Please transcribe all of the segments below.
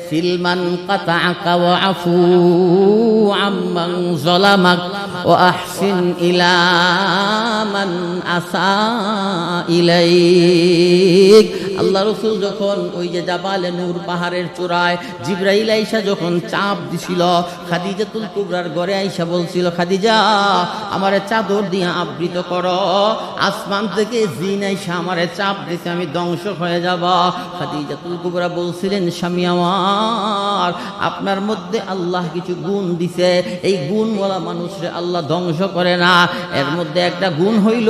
সিলমান কাতাআকা ওয়া আফু আম্মান যালামাক ওয়া আহসিন ইলা মান আসা ইলাইক। আল্লাহ রাসূল যখন ওই যে জাবালে নূর পাহাড়ের চূড়ায় জিবরাইল আইসা যখন চাপ দিছিল, খাদিজাতুল কুবরার ঘরে আইসা বলছিল, খাদিজা আমারে চাদর দিয়ে আবৃত করো, আসমান থেকে জিন আইসা আমারে চাপ দিতে আমি ধ্বংস হয়ে যাব। খাদিজাতুল কুবরা বলছিলেন, স্বামী আমার, আপনার মধ্যে আল্লাহ কিছু গুণ দিছে, এই গুণওয়ালা মানুষরে আল্লাহ ধ্বংস করে না। এর মধ্যে একটা গুণ হইল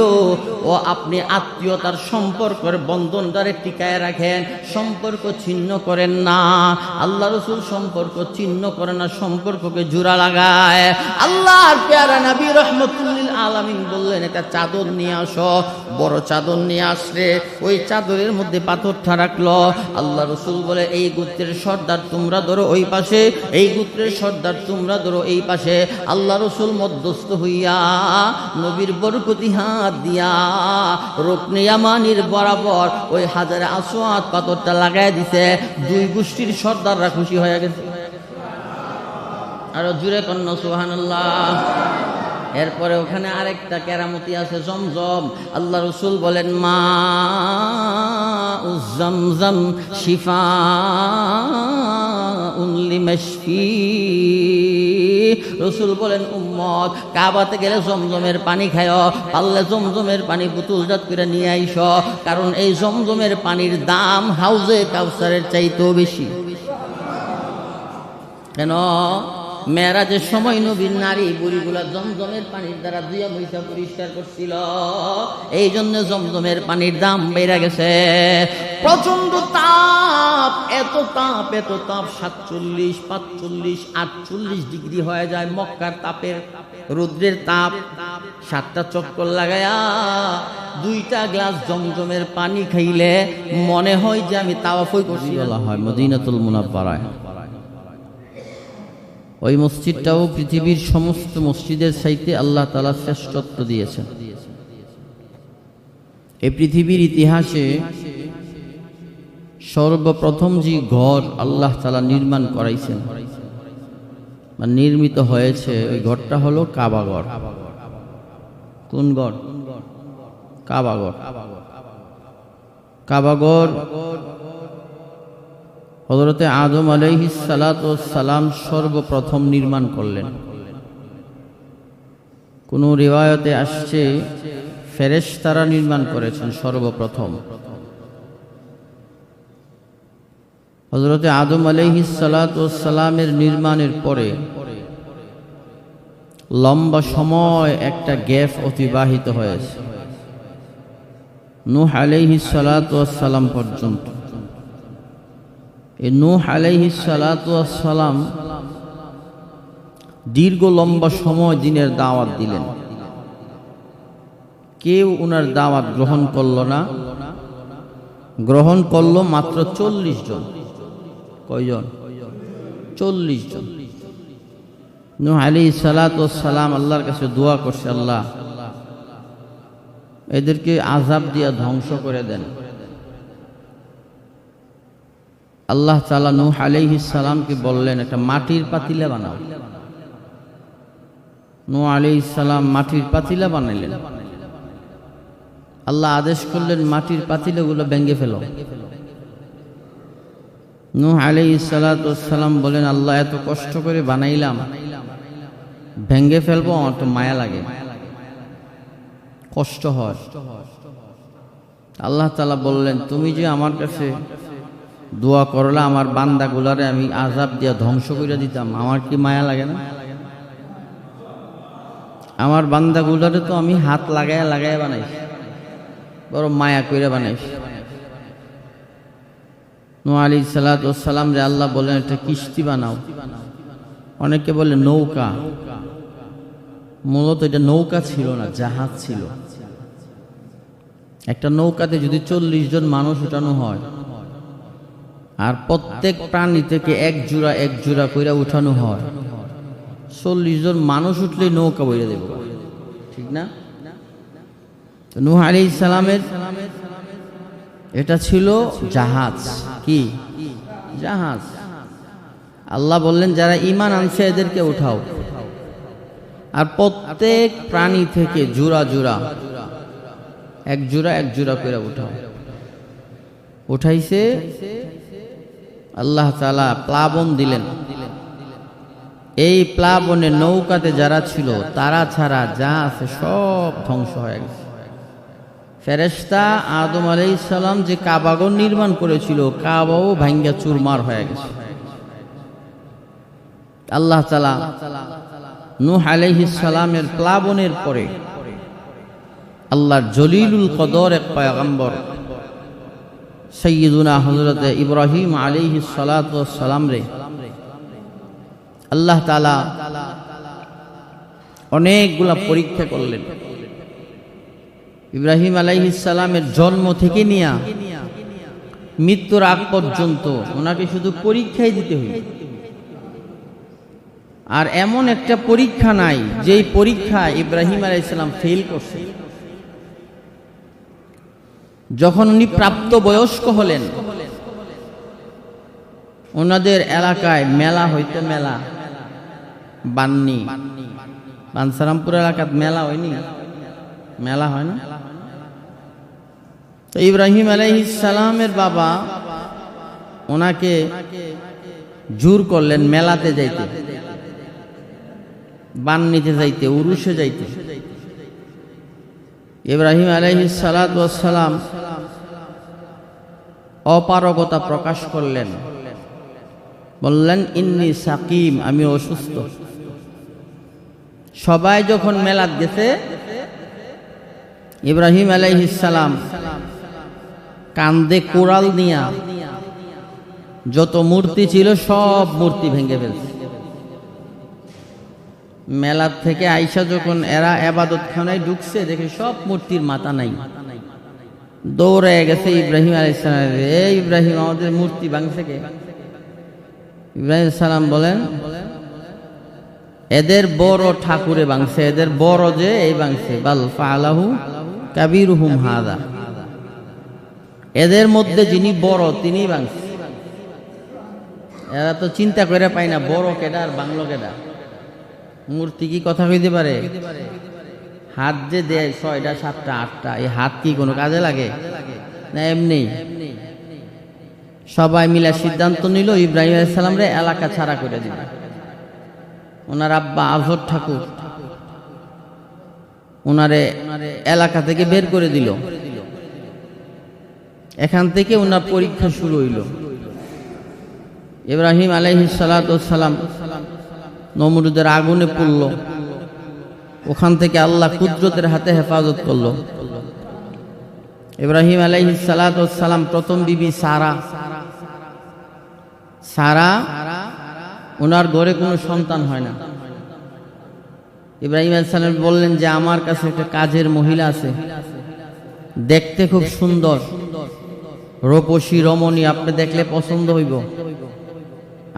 ও আপনি আত্মীয়তার সম্পর্কের বন্ধনটারে টিকায় রাখেন, সম্পর্ক ছিন্ন করেন না। আল্লাহ রাসূল সম্পর্ক ছিন্ন করে না, সম্পর্ককে জোড়া লাগায়। আল্লাহর প্যারা নবী রাহমাতুল লিল আলামিন বললেন, একটা চাদর নিয়ে আসো। বড় চাদর নিয়ে আসলে ওই চাদরের মধ্যে পাথরটা রাখলো। আল্লাহ রাসূল বলে, এই গোত্রের সর্দার তোমরা ধরো ওই পাশে, এই গোত্রের সর্দার তোমরা ধরো এই পাশে। আল্লাহ রাসূল মধ্যস্থ হইয়া নবীর বরকতি হাত দিয়া রুকনে ইয়ামানির বরাবর ওই হাজারে আসওয়াদ পাথরটা লাগায় দিছে। দুই গোষ্ঠীর সর্দাররা খুশি হয়ে গেছে। আরো জুড়ে কন্যা সুবহানাল্লাহ। এরপরে ওখানে আরেকটা কেরামতি আছে, জমজম। আল্লাহ রাসূল বলেন, মা জমজম শিফাউন লিমাশফি। রাসূল বলেন, উম্মত কাবাতে গেলে জমজমের পানি খায়ো, পারলে জমজমের পানি বোতলজাত করে নিয়ে আইসো, কারণ এই জমজমের পানির দাম হাউজে কাউসারের চাইতেও বেশি। কেন? মেরাজের সময় নবীর নারী বুড়িগুলা জমজমের পানির দ্বারা দুইয়া মহিষা পরিষ্কার করছিল, এই জন্য জমজমের পানির দাম বেড়ে গেছে। প্রচন্ড তাপ, এত তাপ, এত তাপ, 47, 45, 48 ডিগ্রি হয়ে যায় মক্কার তাপের, রৌদ্রের তাপ। 7টা চক্কর লাগায়া 2টা গ্লাস জমজমের পানি খাইলে মনে হয় যে আমি তাওয়াফই করছি। বলা হয় মদিনাতুল মুনাওয়ারায়। ওই মসজিদটাও পৃথিবীর সমস্ত মসজিদের চাইতে আল্লাহ তাআলা শ্রেষ্ঠত্ব দিয়েছেন। এই পৃথিবীর ইতিহাসে সর্বপ্রথম যে ঘর আল্লাহ তাআলা নির্মাণ করাইছেন বা নির্মিত হয়েছে, ওই ঘরটা হলো কাবাঘর। কোন ঘর? কাবাঘর। কাবাঘর হযরতে আদম আলাইহিস সালাতু ওয়াস সালাম সর্বপ্রথম নির্মাণ করলেন। কোন রিওয়ায়াতে আসছে ফেরেশতারা নির্মাণ করেছেন সর্বপ্রথম। হযরতে আদম আলাইহিস সালাতু ওয়াস সালামের নির্মাণের পরে লম্বা সময় একটা গ্যাপ অতিবাহিত হয়েছে, নূহ আলাইহিস সালাতু ওয়াস সালাম পর্যন্ত। এই নূহ আলাইহিস সালাতু ওয়াস সালাম দীর্ঘ লম্বা সময় দিনের দাওয়াত দিলেন, কেউ উনার দাওয়াত গ্রহণ করল না। গ্রহণ করলো মাত্র 40 জন। কয়জন? 40 জন। নূহ আলাইহিস সালাতু ওয়াস সালাম আল্লাহর কাছে দোয়া করছে, আল্লাহ এদেরকে আযাব দিয়ে ধ্বংস করে দেন। আল্লাহ তাআলা নূহ আলাইহিস সালামকে বললেন, একটা মাটির পাতিলা বানাও। নূহ আলাইহিস সালাম মাটির পাতিলা বানাইলেন। আল্লাহ আদেশ করলেন, মাটির পাতিলাগুলো ভেঙে ফেলো। নূহ আলাইহিস সালাতু ওয়াস সালাম বলেন, আল্লাহ এত কষ্ট করে বানাইলাম, ভেঙে ফেলবো, আমার তো মায়া লাগে, কষ্ট হয়। আল্লাহ তাআলা বললেন, তুমি যে আমার কাছে দোয়া করলা আমার বান্দাগুলারে আমি আযাব দিয়া ধ্বংস করে দিতাম, আমার কি মায়া লাগে না? আমার বান্দাগুলারে তো আমি হাত লাগায়া লাগায়া বানাইছি, বড় মায়া কইরা বানাইছি। নূহ আলাইহিস সালাতু ওয়াস সালাম রে আল্লাহ বলেন, একটা কিস্তি বানাও। অনেকে বলে নৌকা, মূলত এটা নৌকা ছিল না, জাহাজ ছিল। একটা নৌকাতে যদি 40 জন মানুষ উঠানো হয় আর প্রত্যেক প্রাণী থেকে এক জোড়া কইরা উঠানো হয়, 40 জন মানুষ উঠলেই নৌকা বইরা দেব, ঠিক না? নূহ আলাইহিস সালামের এটা ছিল জাহাজ। কি জাহাজ? আল্লাহ বললেন যারা ঈমান আনছে এদেরকে উঠাও, আর প্রত্যেক প্রাণী থেকে জোড়া জোড়া এক জোড়া করে উঠাও। উঠাইছে, আল্লাহ তাআলা প্লাবন দিলেন। এই প্লাবনে নৌকাতে যারা ছিল তারা ছাড়া যা আছে সব ধ্বংস হয়ে গেছে। ফেরেশতা আদম আলাইহিস সালাম যে কাবাগর নির্মাণ করেছিল, কাবাও ভাঙ্গা চুরমার হয়ে গেছে। আল্লাহ তাআলা নূহ আলাইহিস সালামের প্লাবনের পরে আল্লাহর জলিলুল কদর এক পয়গম্বর সাইয়্যিদুনা হযরত ইব্রাহিম আলাইহিস সালাতু ওয়াস সালাম রে আল্লাহ তাআলা অনেকগুলা পরীক্ষা করলেন। ইব্রাহিম আলাইহিস সালামের জন্ম থেকে নিয়ে মৃত্যুর আগ পর্যন্ত ওনাকে শুধু পরীক্ষাই দিতে হইল। আর এমন একটা পরীক্ষা নাই যেই পরীক্ষা ইব্রাহিম আলাইহিস সালাম ফেল করছে। যখন উনি প্রাপ্ত বয়স্ক হলেন, ওনাদের এলাকায় মেলা হইতো, মেলা বান্নি বানসারামপুর এলাকাত মেলা হয়নি, মেলা হয় না? তো ইব্রাহিম আলাইহিস সালামের বাবা ওনাকে জোর করলেন মেলাতে যাইতে, বান্নিতে যাইতে, উরুসে যাইতে। ইব্রাহিম আলাইহিস সালাতু ওয়াস সালাম অপারগতা প্রকাশ করলেন, বললেন ইন্নী সাকিম, আমি অসুস্থ। সবাই যখন মেলাত গেছে, ইব্রাহিম আলাইহিস সালাম কান্দে কোরাল নিয়া যত মূর্তি ছিল সব মূর্তি ভেঙে ফেলছে। মেলার থেকে আইসা যখন এরা ইবাদতখানায় ঢুকছে, দেখে সব মূর্তির মাথা নাই। দৌড়ে গেছে ইব্রাহিম আলাইহিস সালাম, এই ইব্রাহিম আমাদের মূর্তি ভাঙছে কে? ইব্রাহিম সালাম বলেন এদের বড় ঠাকুরে ভাঙছে, এদের বড় যে এই ভাঙছে। বাল ফাআলাহু কাবীরুহুম হাযা, এদের মধ্যে যিনি বড় তিনি ভাঙছে। এরা তো চিন্তা করে পায় না বড় কেডা আর বাংলো কেডা। মূর্তি কি কথা কইতে পারে? হাত যে দেয় 6টা 7টা 8টা, এই হাত কি কোনো কাজে লাগে না? এমনি সবাই মিলে সিদ্ধান্ত নিল ইব্রাহিম আলাইহিস সালাম রে এলাকা ছাড়া করে দিবে। ওনার আব্বা আজর ঠাকুর ওনারে এলাকা থেকে বের করে দিল। এখান থেকে ওনার পরীক্ষা শুরু হইল। ইব্রাহিম আলাইহিস সালাতু ওয়াস সালাম নমরুদের আগুনে পড়ল, ওখান থেকে আল্লাহ কুদরতের হাতে হেফাজত করলো। ইব্রাহিম আলাইহিস সালাতু ওয়াস সালাম প্রথম বিবি সারা ওনার ঘরে কোনো সন্তান হয় না। ইব্রাহিম আলাইহিস সালাম বললেন যে আমার কাছে একটা কাজের মহিলা আছে, দেখতে খুব সুন্দর, রূপসী রমণী, আপনি দেখলে পছন্দ হইব,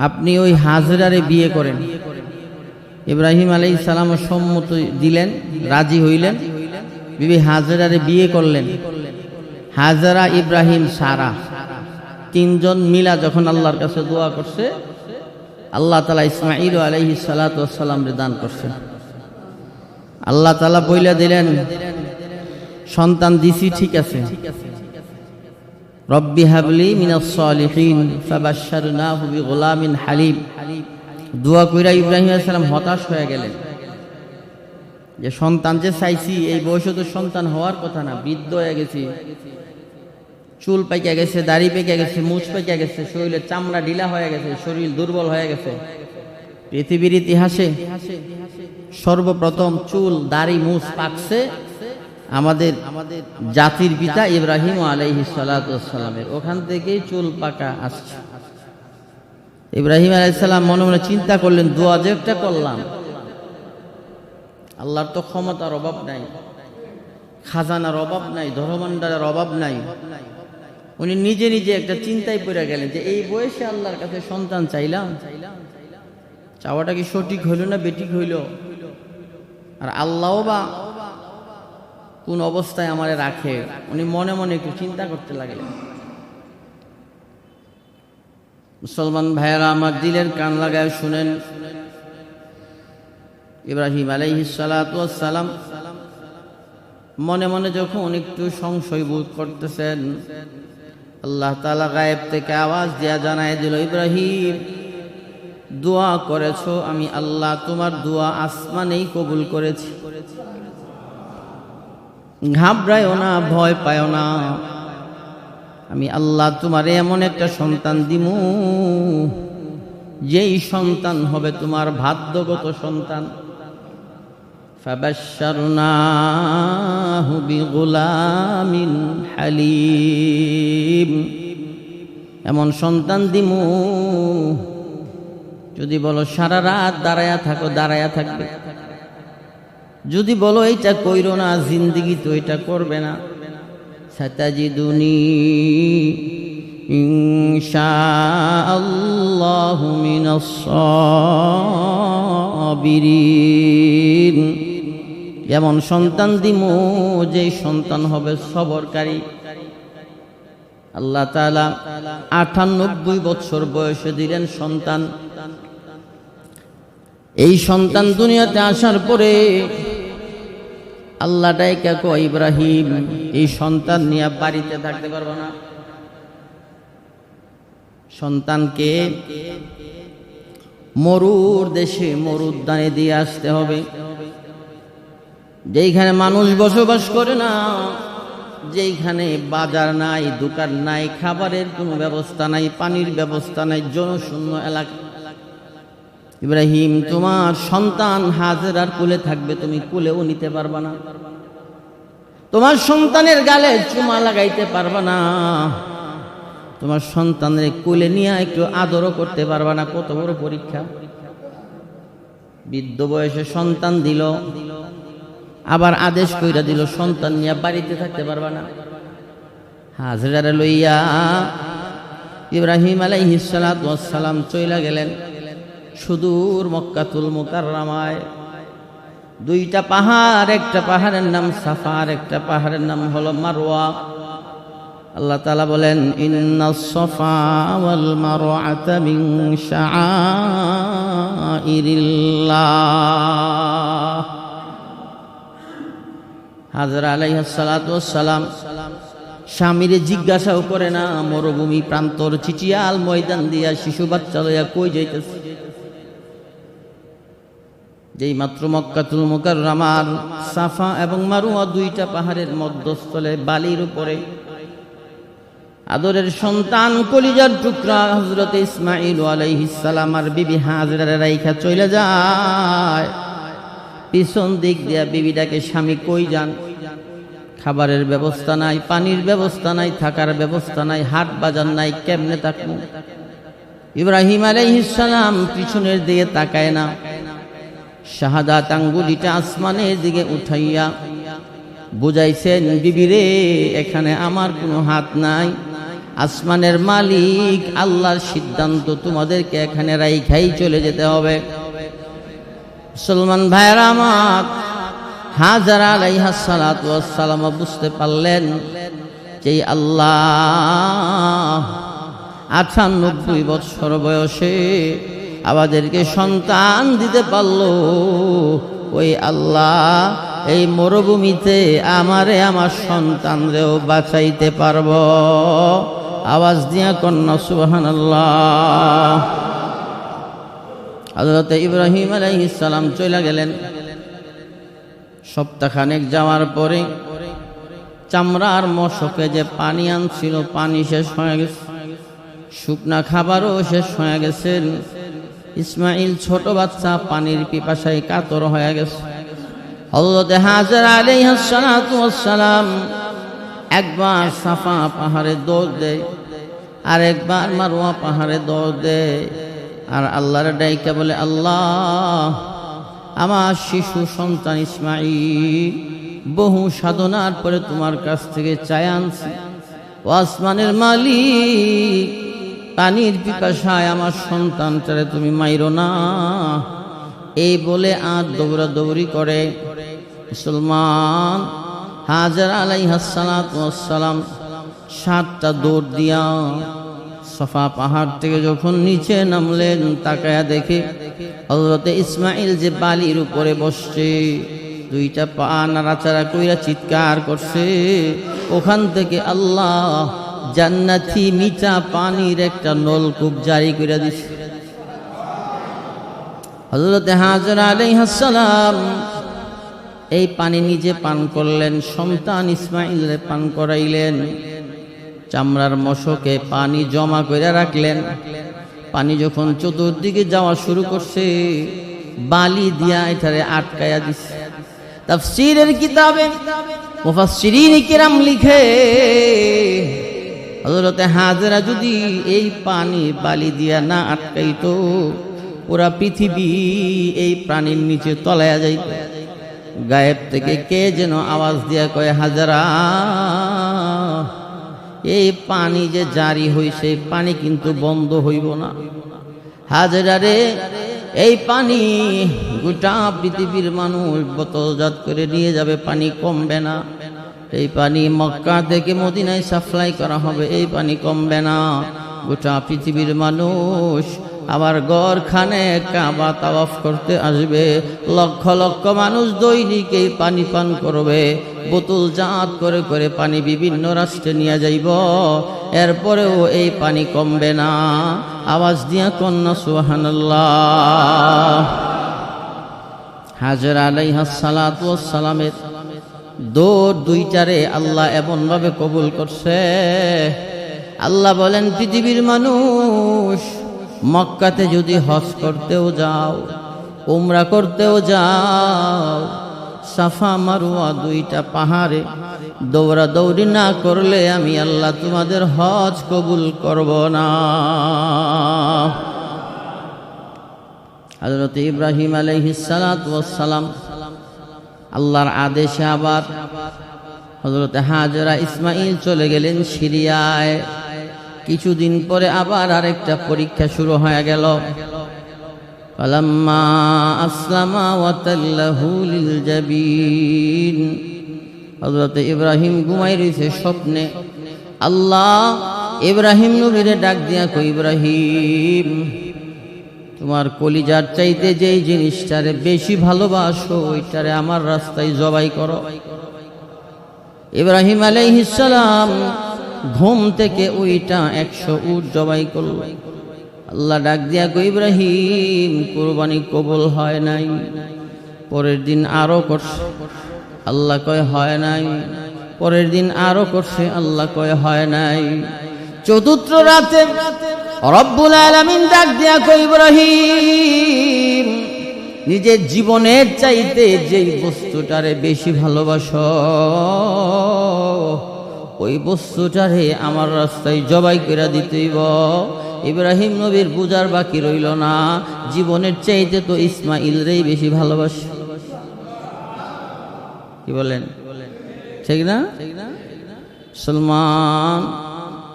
আপনি ওই হাজরারে বিয়ে করেন। ইব্রাহিম আলাইহিস সালাম সম্মতি দিলেন, রাজি হইলেন, বিবি হাজরারে বিয়ে করলেন। হাজরা, ইব্রাহিম, সারা তিনজন মিলা যখন আল্লাহর কাছে দোয়া করছে, আল্লাহ তাআলা ইসমাঈল আলাইহিস সালাতু ওয়াস সালাম রে দান করছেন। আল্লাহ তাআলা বইলা দিলেন সন্তান দিছি ঠিক আছে, রব্বি হাবলি মিনাস সালিহিন ফাবাশশারনাহু বিগুলামিন হালিম। দোয়া কইরা ইব্রাহিম আলাইহিস সালাম হতাশ হয়ে গেলেন যে সন্তান যে চাইছি এই বয়সে তো সন্তান হওয়ার কথা না, বৃদ্ধ হয়ে গেছি, চুল পাইকা গেছে, দাড়ি পেকে গেছে, মুছ পেকে গেছে, শরীরের চামড়া ঢিলা হয়ে গেছে, শরীর দুর্বল হয়ে গেছে। পৃথিবীর ইতিহাসে সর্বপ্রথম চুল দাড়ি মুছ পাকছে আমাদের জাতির পিতা ইব্রাহিম আলাইহিস সালাতু ওয়াস সালামের, ওখান থেকেই চুল পাকা আসছে। ইব্রাহিম আলাইহিস সালাম মনে মনে চিন্তা করলেন, দোয়া যে একটা করলাম, আল্লাহর তো ক্ষমতার অভাব নাই, খাজানার অভাব নাই, ধর্মভাণ্ডারের অভাব নাই। উনি নিজে নিজে একটা চিন্তায় পড়ে গেলেন যে এই বয়সে আল্লাহর কাছে সন্তান চাইলাম, চাওয়াটা কি সঠিক হইল না বেঠিক হইল? আর আল্লাহও বা কোন অবস্থায় আমারে রাখে? উনি মনে মনে একটু চিন্তা করতে লাগলেন। মুসলমান ভাইয়েরা আমার, দিলের কান লাগায় শুনেন। ইব্রাহিম আলাইহিস সালাতু ওয়াস সালাম মনে মনে যখন একটু সংশয় বোধ করতেছেন, আল্লাহ তাআলা গায়েব থেকে আওয়াজ দিয়া জানায় দিল, ইব্রাহিম দোয়া করেছো, আমি আল্লাহ তোমার দোয়া আসমানেই কবুল করেছি। ঘাবড়ায়ও না, ভয় পায়ও না, আমি আল্লাহ তোমারে এমন একটা সন্তান দিমু যেই সন্তান হবে তোমার ভাগ্যগত সন্তান। ফাবাশশারনাহু বিগুলামিন হালিম, এমন সন্তান দিমু যদি বলো সারা রাত দাঁড়ায়া থাকো, দাঁড়ায়া থাকবে। যদি বলো এইটা কইরো না, জিন্দেগি তো এটা করবে না। সাতাজিদুনি ইনশাআল্লাহু মিনাস সাবিরিন, এমন সন্তান দিমু যেই সন্তান হবে সবরকারী। আল্লাহ তাআলা ৯৮ বছর বয়সে দিলেন সন্তান। এই সন্তান দুনিয়াতে আসার পরে আল্লাহ ডাইকা কয়, ইব্রাহিম এই সন্তান নিয়ে বাড়িতে থাকতে পারবো না, সন্তানকে মরুর দেশে মরুদ্যানে দিয়ে আসতে হবে, যেইখানে মানুষ বসবাস করে না, যেইখানে বাজার নাই, দোকান নাই, খাবারের কোনো ব্যবস্থা নাই, পানির ব্যবস্থা নাই, জনশূন্য এলাকা। ইব্রাহিম তোমার সন্তান হাজেরার কোলে থাকবে, তুমি কোলেও নিতে পারবা না, তোমার সন্তানের গালে চুমা লাগাইতে পারবা না, তোমার সন্তানের কোলে নিয়ে একটু আদরও করতে পারবা না। কত বড় পরীক্ষা! বৃদ্ধ বয়সে সন্তান দিল, আবার আদেশ কইরা দিল সন্তান নিয়ে বাড়িতে থাকতে পারবা না। হাজেরারে লইয়া ইব্রাহিম আলাইহিস সালাতু ওয়াস সালাম চইলা গেলেন সুদূর মক্কাতুল মুকাররমায়। দুইটা পাহাড়, একটা পাহাড়ের নাম সাফা আর একটা পাহাড়ের নাম হলো মারওয়া। আল্লাহ তাআলা বলেন, ইন্নাস সাফা ওয়াল মারওয়াতা মিন শাআইরিল্লাহ। হাজরা আলাইহিস সালাতু ওয়াস সালাম স্বামীরে জিজ্ঞাসাও করে না, মরুভূমি প্রান্তর চিটিয়াল ময়দান দিয়া শিশু বাচ্চা লইয়া কই যাইতেছে। যেই মাত্র মক্কাতুল মুকাররমার সাফা এবং মারওয়া দুইটা পাহাড়ের মধ্যস্থলে বালির উপরে আদরের সন্তান কলিজার টুকরা হযরত ইসমাঈল আলাইহিস সালাম আর বিবি হাজরারে রাইখা চলে যায়। পিছন দিক দিয়া বিবিটাকে, স্বামী কই যান? খাবারের ব্যবস্থা নাই, পানির ব্যবস্থা নাই, থাকার ব্যবস্থা নাই, হাট বাজার নাই, কেমনে থাকবো? ইব্রাহিম আলাইহিস সালাম পিছনের দিকে তাকায় না, শাহাদাত আঙ্গুলিটা আসমানের দিকে উঠাইয়া বুঝাইছেন, বিবিরে এখানে আমার কোনো হাত নাই, আসমানের মালিক আল্লাহর সিদ্ধান্ত, তোমাদেরকে এখানে রাইখাই চলে যেতে হবে। মুসলমান ভাইরা আমার, হাজরা আলাইহিস সালাতু ওয়াস সালাম বুঝতে পারলেন যে আল্লাহ ৯৮ বছর বয়সে আমাদেরকে সন্তান দিতে পারলো, ওই আল্লাহ এই মরুভূমিতে আমারে আমার সন্তানরেও বাঁচাইতে পারব। আওয়াজ দিয়া কন্যা সুবহানাল্লাহ। হযরত ইব্রাহিম আলাইহিস সালাম চলে গেলেন। সপ্তাহখানেক যাওয়ার পরে চামড়ার মশকে যে পানি আনছিল, পানি শেষ হয়ে গেছে, শুকনা খাবারও শেষ হয়ে গেছে। ইসমাইল ছোট বাচ্চা পানির পিপাসায় কাতর হয়ে গেছে। হযরত হাজরা আলাইহিস সালাতু ওয়াস সালাম একবার সাফা পাহাড়ে দৌড় দেয়, আর একবার মারওয়া পাহাড়ে দৌড় দেয়, আর আল্লাহর ডাইকা বলে, আল্লাহ আমার শিশু সন্তান ইসমাইল বহু সাধনার পরে তোমার কাছ থেকে চায় আনছি, ও আসমানের মালিক, পানির পিপাসায় আমার সন্তানটারে তুমি মাইরো না। এই বলে আর দৌড়াদৌড়ি করে মুসলমান হাজরা আলাইহিস সালাতু ওয়াস সালাম 7টা দৌড় দিয়া সাফা পাহাড় থেকে যখন নিচে নামলেন, তাকায়া দেখে হযরতে ইসমাঈল যে বালির উপরে বসছে, দুইটা পা নাড়াচাড়া কইরা চিৎকার করছে। ওখান থেকে আল্লাহ জান্নাতি মিঠা পানির একটা নলকূপ জারি করে দিছে। হযরতে হাজরা আলাইহিস সালাম এই পানি নিজে পান করলেন, সন্তান ইসমাঈলকে পান করাইলেন। চামড়ার মশকে পানি জমা করে রাখলেন। পানি যখন চতুর্দিকে যাওয়া শুরু করছে, বালি দিয়া এটারে আটকায়া দিছে। তাফসীরের কিতাবে মুফাসসিরিন কিরাম লিখে, হযরতে হাজরা যদি এই পানি বালি দিয়া না আটকাইতো, পুরা পৃথিবী এই পানির নিচে তলায়া যাইত। গায়েব থেকে কে যেন আওয়াজ দিয়া কয়, হাজরা, এই পানি যে জারি হইছে, পানি কিন্তু বন্ধ হইব না। হাজরা রে, এই পানি গোটা পৃথিবীর মানুষ বোতলজাত করে নিয়ে যাবে, পানি কমবে না। এই পানি মক্কা থেকে মদিনায় সাপ্লাই করা হবে, এই পানি কমবে না। গোটা পৃথিবীর মানুষ আবার গড়খানে কাবা তাওয়াফ করতে আসবে, লক্ষ লক্ষ মানুষ দৈনিক এই পানি পান করবে। বোতলজাত করে করে পানি বিভিন্ন রাষ্ট্রে নিয়ে যাইব, এরপরেও এই পানি কমবে না। আওয়াজ দিয়া কন্যা সুবহানাল্লাহ। হাজরা আলাইহিস সালাতু ওয়াস সালামের দৌড় দুইটারে আল্লাহ এমন ভাবে কবুল করছে। আল্লাহ বলেন, পৃথিবীর মানুষ মক্কাতে যদি হজ করতেও যাও, উমরা করতেও যাও, সাফা মারওয়া দুইটা পাহাড়ে দৌড়া দৌড়ি না করলে আমি আল্লাহ তোমাদের হজ কবুল করব না। হযরত ইব্রাহিম আলাইহিস সালাতু ওয়াস সালাম আল্লাহর আদেশে আবার হযরত হাজরা ইসমাঈল চলে গেলেন সিরিয়ায়। কিছুদিন পরে আবার আরেকটা পরীক্ষা শুরু হয়ে গেল। ফালাম্মা আসলামা ওয়া তাল্লাহু লিল জাবিন, হযরত ইব্রাহিম ঘুমাই রইছে স্বপ্নে। আল্লাহ ইব্রাহিম নবীরে ডাক দিয়া কই, ইব্রাহিম, তোমার কলিজার চাইতে যেই জিনিসটারে বেশি ভালোবাসো, ওইটারে আমার রাস্তায় জবাই করো। ইব্রাহিম আলাইহিস সালাম ঘুম থেকে ওইটা 100 উট জবাই করল। আল্লাহ ডাক দিয়া কই, ইব্রাহিম, কুরবানি কবুল হয় নাই। পরের দিন আরো করছে, আল্লাহ কয় হয় নাই। পরের দিন আরো করছে, আল্লাহ কয় হয় নাই। চতুর্থ রাতে রব্বুল আলামিন ডাক দিয়া কই, ইব্রাহিম, নিজের জীবনের চাইতে যেই বস্তুটারে বেশি ভালোবাসো, ওই বস্তুটারে আমার রাস্তায় জবাই করে দিতেইব। ইব্রাহিম নবীর বুঝার বাকি রইল না, জীবনের চাইতে তো ইসমাঈলরেই বেশি ভালোবাসে। কি বলেন, ঠিক না? মুসলমান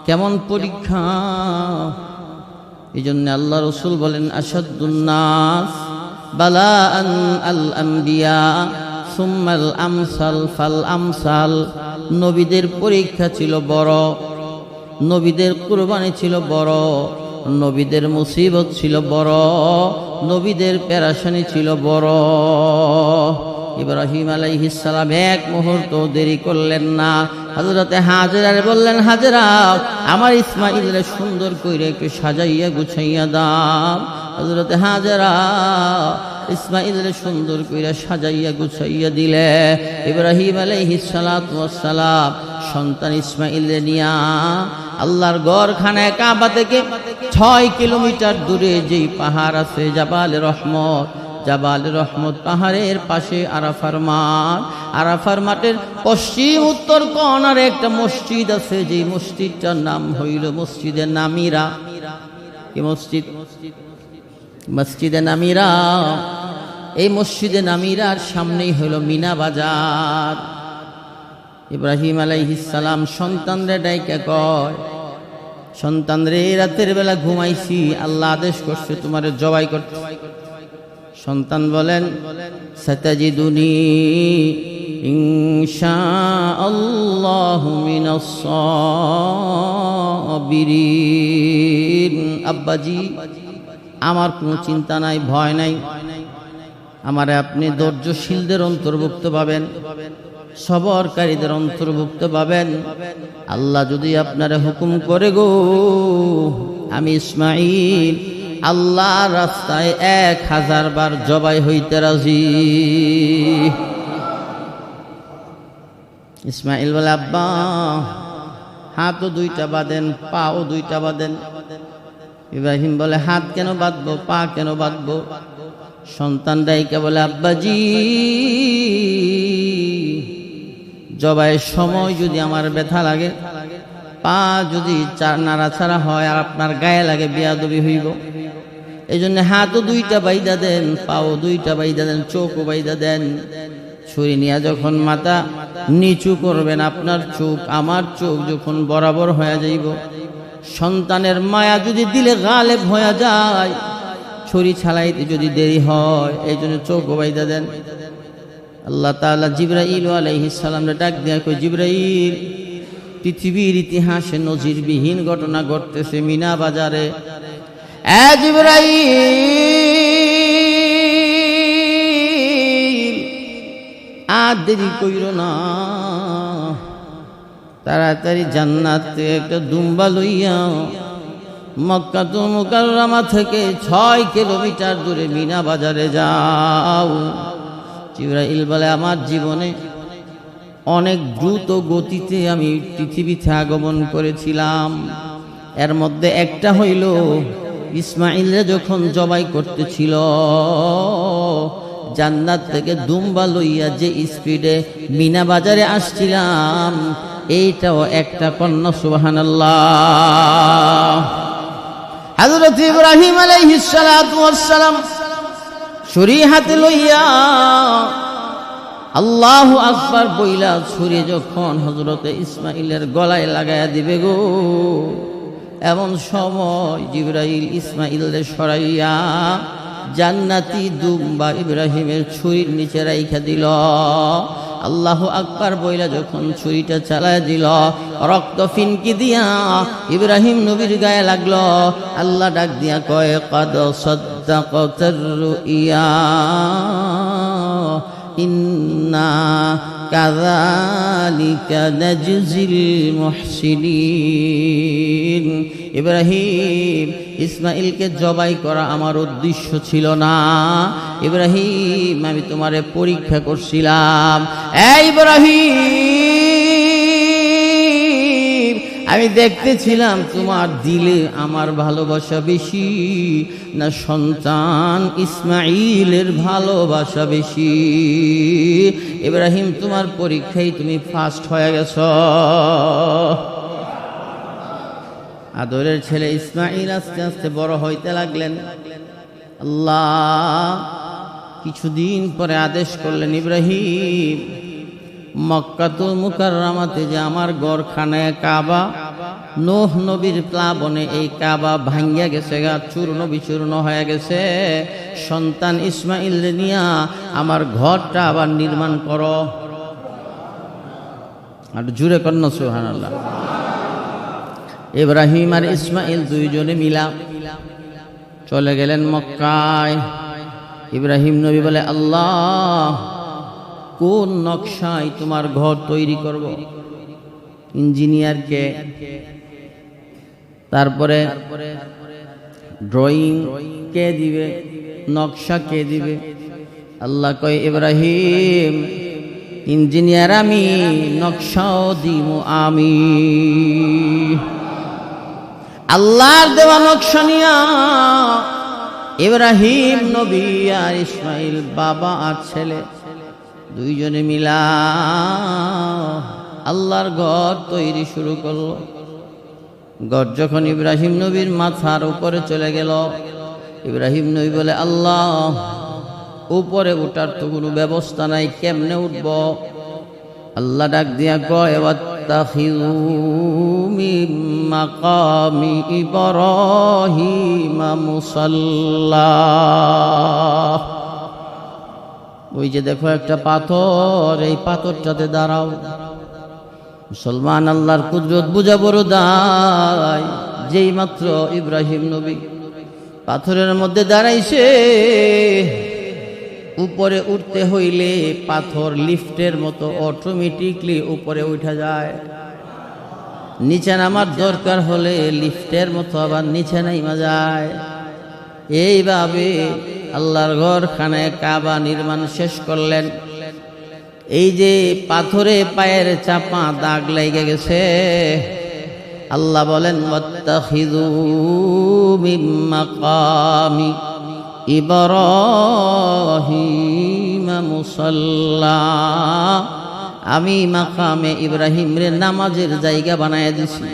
কেমন পরীক্ষা! এই জন্য আল্লাহ রসুল বলেন, আশাদ্দুন নাস বালাআন আল আম্বিয়া সুম্মাল আমসাল ফাল আমসাল। নবীদের পরীক্ষা ছিল বড়, নবীদের কুরবানি ছিল বড়, নবীদের মুসিবত ছিল বড়, নবীদের পেরেশানি ছিল বড়। ইব্রাহিম আলাইহিস সালাম এক মুহূর্ত দেরি করলেন না। হযরতে হাজরারে বললেন, হাজরা, আমার ইসমাঈলরে সুন্দর কইরা একটু সাজাইয়া গুছাইয়া দাও। হযরতে হাজরা ইসমাঈলরে সুন্দর কইরা সাজাইয়া গুছাইয়া দিলে। ইব্রাহিম আলাইহিস সালাতু ওয়াস সালাম সন্তান ইসমাঈলরে নিয়া আল্লাহর ঘরখানায় কাবা থেকে 6 কিলোমিটার দূরে যেই পাহাড় আছে জাবালে রহমত, জাবালে রহমত পাহাড়ের পাশে আরাফার মাঠ। আরাফার মাঠের পশ্চিম উত্তর কোণারে একটা মসজিদ আছে, যেই মসজিদটার নাম হইল মসজিদে নামিরা। কি মসজিদ? মসজিদে নামিরা। এই মসজিদে নামিরার সামনেই হইল মিনা বাজার। ইব্রাহিম আলাইহিস সালাম সন্তানরে ডাইকা কয়, সন্তানরে রাতের বেলা ঘুমাইছি, আল্লাহ আদেশ করছে তোমারে জবাই করতে। সন্তান বলেন সাতাজিদুনি ইনশাআল্লাহু মিনাস সাবিরিন। আব্বাজি, আমার কোনো চিন্তা নাই, ভয় নাই, আমারে আপনি ধৈর্যশীলদের অন্তর্ভুক্ত পাবেন, সবরকারীদের অন্তর্ভুক্ত পাবেন। আল্লাহ যদি আপনারে হুকুম করে গো, আমি ইসমাঈল আল্লাহর রাস্তায় 1000 বার জবাই হইতে রাজি। ইসমাঈল বলে, আব্বা হাতও 2টা বাঁধেন, পাও 2টা বাঁধেন। ইব্রাহিম বলে, হাত কেন বাঁধবো, পা কেন বাঁধবো? সন্তান ডাইকা বলে, আব্বাজি জবাইয়ের সময় যদি আমার ব্যথা লাগে, পা যদি নাড়াচাড়া হয় আর আপনার গায়ে লাগে, বেয়াদবি হইব। এই জন্য হাতও 2টা বাইদা দেন, পাও 2টা বাইদা দেন, চোখও বাইদা দেন। ছুরি নিয়ে যখন মাথা নিচু করবেন, আপনার চোখ আমার চোখ যখন বরাবর হয়ে যাইব, সন্তানের মায়া যদি দিলে গালেব হয়ে যায়, ছুরি ছালাইতে যদি দেরি হয়, এই জন্য চোখ বাইদা দেন। আল্লাহ তাআলা জিবরাইল আলাইহিস সালামকে ডাক দিয়া কই, জিবরাইল, পৃথিবীর ইতিহাসে নজিরবিহীন ঘটনা ঘটতেছে মিনা বাজারে। এ জিবরাইল, আর দেরি কইরো না, তাড়াতাড়ি জান্নাত থেকে একটা দুম্বা লইয়া মক্কাতুল মুকাররমা থেকে 6 কিলোমিটার দূরে মিনা বাজারে যাও। জিবরাইল বলে, আমার জীবনে অনেক দ্রুত গতিতে আমি পৃথিবীতে আগমন করেছিলাম, এর মধ্যে একটা হইল ইসমাঈলরে যখন জবাই করতেছিল, জান্নাত থেকে দুম্বা লইয়া যে স্পিডে মিনা বাজারে আসছিলাম, এইটাও একটা কন্যা। সুবহানাল্লাহ। হযরত ইব্রাহিম আলাইহিস সালাতু ওয়াস সালাম ছুরি হাতে লইয়া আল্লাহু আকবার বইলা ছুরি যখন হযরত ইসমাঈলের গলায় লাগায়া দিবে গো, এমন সময় জিবরাইল ইসমাঈলরে সরাইয়া জান্নাতি দুম্বা ইব্রাহিমের ছুরির নিচে রাইখা দিল। আল্লাহু আকবার বইলা যখন ছুরিটা চালায় দিল, রক্ত ফিনকি দিয়া ইব্রাহিম নবীর গায়ে লাগলো। আল্লাহ ডাক দিয়া কয়, কাদ সাদ্দাকাতার রুইয়া ইন্না কাযালিকা নাজজিল মুহসিনিন। ইব্রাহিম, ইসমাঈলকে জবাই করা আমার উদ্দেশ্য ছিল না ইব্রাহিম, আমি তোমারে পরীক্ষা করছিলাম। এই ইব্রাহিম, আমি দেখতেছিলাম তোমার দিলে আমার ভালোবাসা বেশি না সন্তান ইসমাঈলের ভালোবাসা বেশি। ইব্রাহিম, তোমার পরীক্ষায় তুমি ফার্স্ট হয়ে গেছ। আদরের ছেলে ইসমাঈল আস্তে আস্তে বড় হইতে লাগলেন। আল্লাহ কিছুদিন পরে আদেশ করলেন, ইব্রাহিম, মক্কাতুল মুকাররমাতে যে আমার গড়খানায় কাবা, নূহ নবীর প্লাবনে এই কাবা ভাঙ্গিয়া গেছে, চূর্ণ বিচূর্ণ হয়ে গেছে। সন্তান ইসমাঈল নিয়া আমার ঘরটা আবার নির্মাণ করো। আর জুড়ে কন্যা সুবহানাল্লাহ। ইব্রাহিম আর ইসমাঈল দুইজনে মিলা চলে গেলেন মক্কায়। ইব্রাহিম নবী বলে, আল্লাহ, কোন নকশায় তোমার ঘর তৈরি করব? ইঞ্জিনিয়ারকে, তারপরে ড্রয়িং কে দিবে, নকশা কে দিবে? আল্লাহ কয়, ইব্রাহিম, ইঞ্জিনিয়ার আমি, নকশাও দিব আমি। আল্লাহর দেওয়া নকশা নিয়া ইব্রাহিম নবী আর ইসমাঈল, বাবা আর ছেলে, দুইজনে মিলা আল্লাহর ঘর তৈরি শুরু করলো। ঘর যখন ইব্রাহিম নবীর মাথার উপরে চলে গেল, ইব্রাহিম নবী বলে, আল্লাহ, উপরে ওঠার তো কোনো ব্যবস্থা নাই, কেমনে উঠব? আল্লাহ ডাক দিয়া কয়, ওয়াত্তাখিযু মিন মাকামি ইব্রাহিম মুসাল্লা। ওই যে দেখো একটা পাথর, এই পাথরটাতে দাঁড়াও। মুসলমান, আল্লাহর কুদরত বুঝা বড় দায়। যেই মাত্র ইব্রাহিম নবী পাথরের মধ্যে দাঁড়াইছে, উপরে উঠতে হইলে পাথর লিফটের মতো অটোমেটিকলি উপরে উঠা যায়। নিচে নামার দরকার হলে লিফটের মতো আবার নিচে নাইমা যায়। এইভাবে আল্লাহর ঘর খানায় কাবা নির্মাণ শেষ করলেন। এই যে পাথরে পায়ের চাপা দাগ লেগে গেছে, আল্লাহ বলেন ওয়াত্তাখিযু মিন মাকামি ইব্রাহিম মুসাল্লা। আমি মাকামে ইব্রাহিম রে নামাজের জায়গা বানায় দিছি।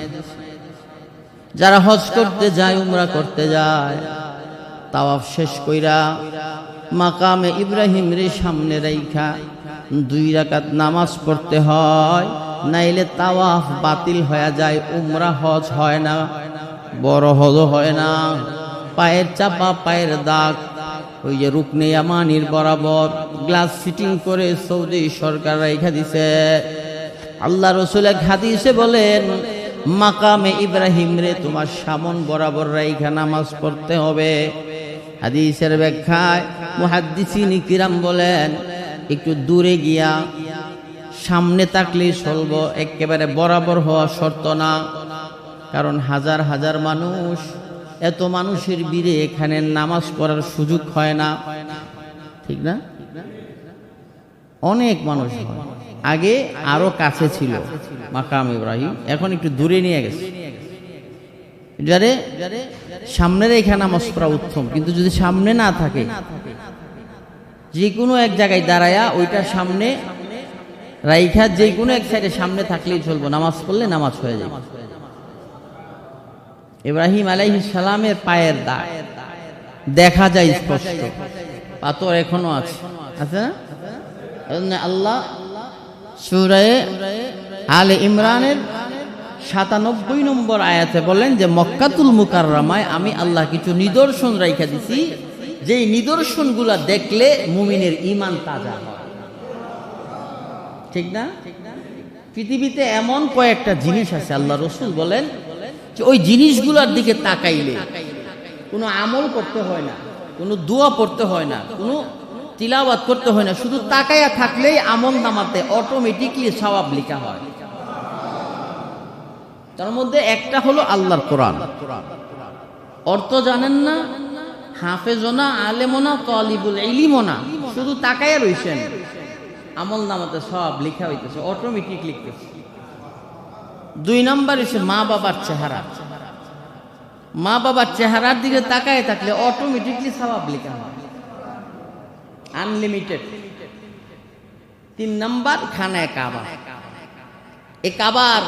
যারা হজ করতে যায়, উমরা করতে যায়, তাওয়াফ শেষ কইরা মাকামে ইব্রাহিম রে সামনে রাইখা 2 রাকাত নামাজ পড়তে হয়, নাইলে তাওয়াফ বাতিল হয়ে যায়, উমরা হজ হয় না, বড় হজ হয় না। পায়ের চাপা, পায়ের দাগ ওই যে রুকনে ইয়ামানির বরাবর গ্লাস ফিটিং করে সৌদি সরকার রাইখা দিছে। আল্লাহ রাসূল এক হাদিসে বলেন, মাকামে ইব্রাহিম রে তোমার সামন বরাবর রাইখা নামাজ পড়তে হবে। হাদিসের ব্যাখ্যায় মুহাদ্দিসিন কিরাম বলেন, একটু দূরে গিয়া সামনে তাকলেই চলবো, একেবারে বরাবর হওয়া শর্ত না। কারণ হাজার হাজার মানুষ, এত মানুষের ভিড়ে এখানে নামাজ পড়ার সুযোগ হয় না, ঠিক না? অনেক মানুষ হয়। আগে আরো কাছে ছিল মাকাম ইব্রাহিম, এখন একটু দূরে নিয়ে গেছে। যারে সামনের এখানে নামাজ পড়া উত্তম, কিন্তু যদি সামনে না থাকে, যে কোনো এক জায়গায় দাঁড়ায়া ওইটা সামনে রাইখা যে কোনো এক সাইডে সামনে থাকলেই চলবো, নামাজ পড়লে নামাজ হয়ে যাবে। ইব্রাহিম আলাইহিস সালামের পায়ের দাগ দেখা যায় স্পষ্ট, পাথর এখনো আছে, আছে না? আল্লাহ সূরা আলে ইমরানের 97 নম্বর আয়াতে বলেন যে মক্কাতুল মুকাররমায় আমি আল্লাহ কিছু নিদর্শন রাইখা দিছি, যেই নিদর্শনগুলা দেখলে মুমিনের ঈমান তাজা হয়, ঠিক না? পৃথিবীতে এমন কয়েকটা জিনিস আছে, আল্লাহ রাসূল বলেন যে ওই জিনিসগুলোর দিকে তাকাইলে কোনো আমল করতে হয় না, কোনো দোয়া পড়তে হয় না, কোনো তিলাওয়াত করতে হয় না, শুধু তাকায়া থাকলেই আমল নামাতে অটোমেটিকলি সওয়াব লেখা হয়। তার মধ্যে একটা হলো আল্লাহর কোরআন। অর্থ জানেন না, হাফেজও না, আলেমও না, তালিবুল ইলমও না, শুধু তাকায়া রইছেন, আমল নামাতে সওয়াব লেখা হইতেছে, অটোমেটিক লিখতেছে। 2 নাম্বার হচ্ছে মা বাবার চেহারা। মা বাবার চেহারার দিকে তাকায় থাকলে অটোমেটিকলি সওয়াব লেখা হয়, আনলিমিটেড। 3 নাম্বার খানায় কাবা। এই কাবার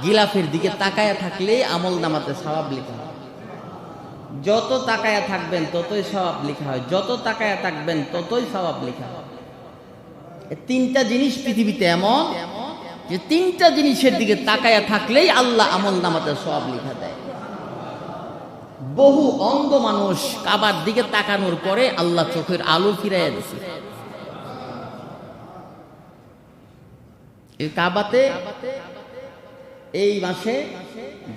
গিলাফের দিকে তাকায়া থাকলে আমল নামাতে সওয়াব লেখা হয়। যত তাকায়া থাকবেন ততই সওয়াব লেখা হয়, যত তাকায়া থাকবেন ততই সওয়াব লেখা হয়। এই 3টা জিনিস পৃথিবীতে এমন যে 3টা জিনিসের দিকে তাকায়া থাকলেই আল্লাহ আমল নামাতে সওয়াব লেখা দেয়। বহু অন্ধ মানুষ কাবার দিকে তাকানোর পরে আল্লাহ চোখের আলো ফিরাইয়া দিয়েছে। এই কাবাতে এই মাসে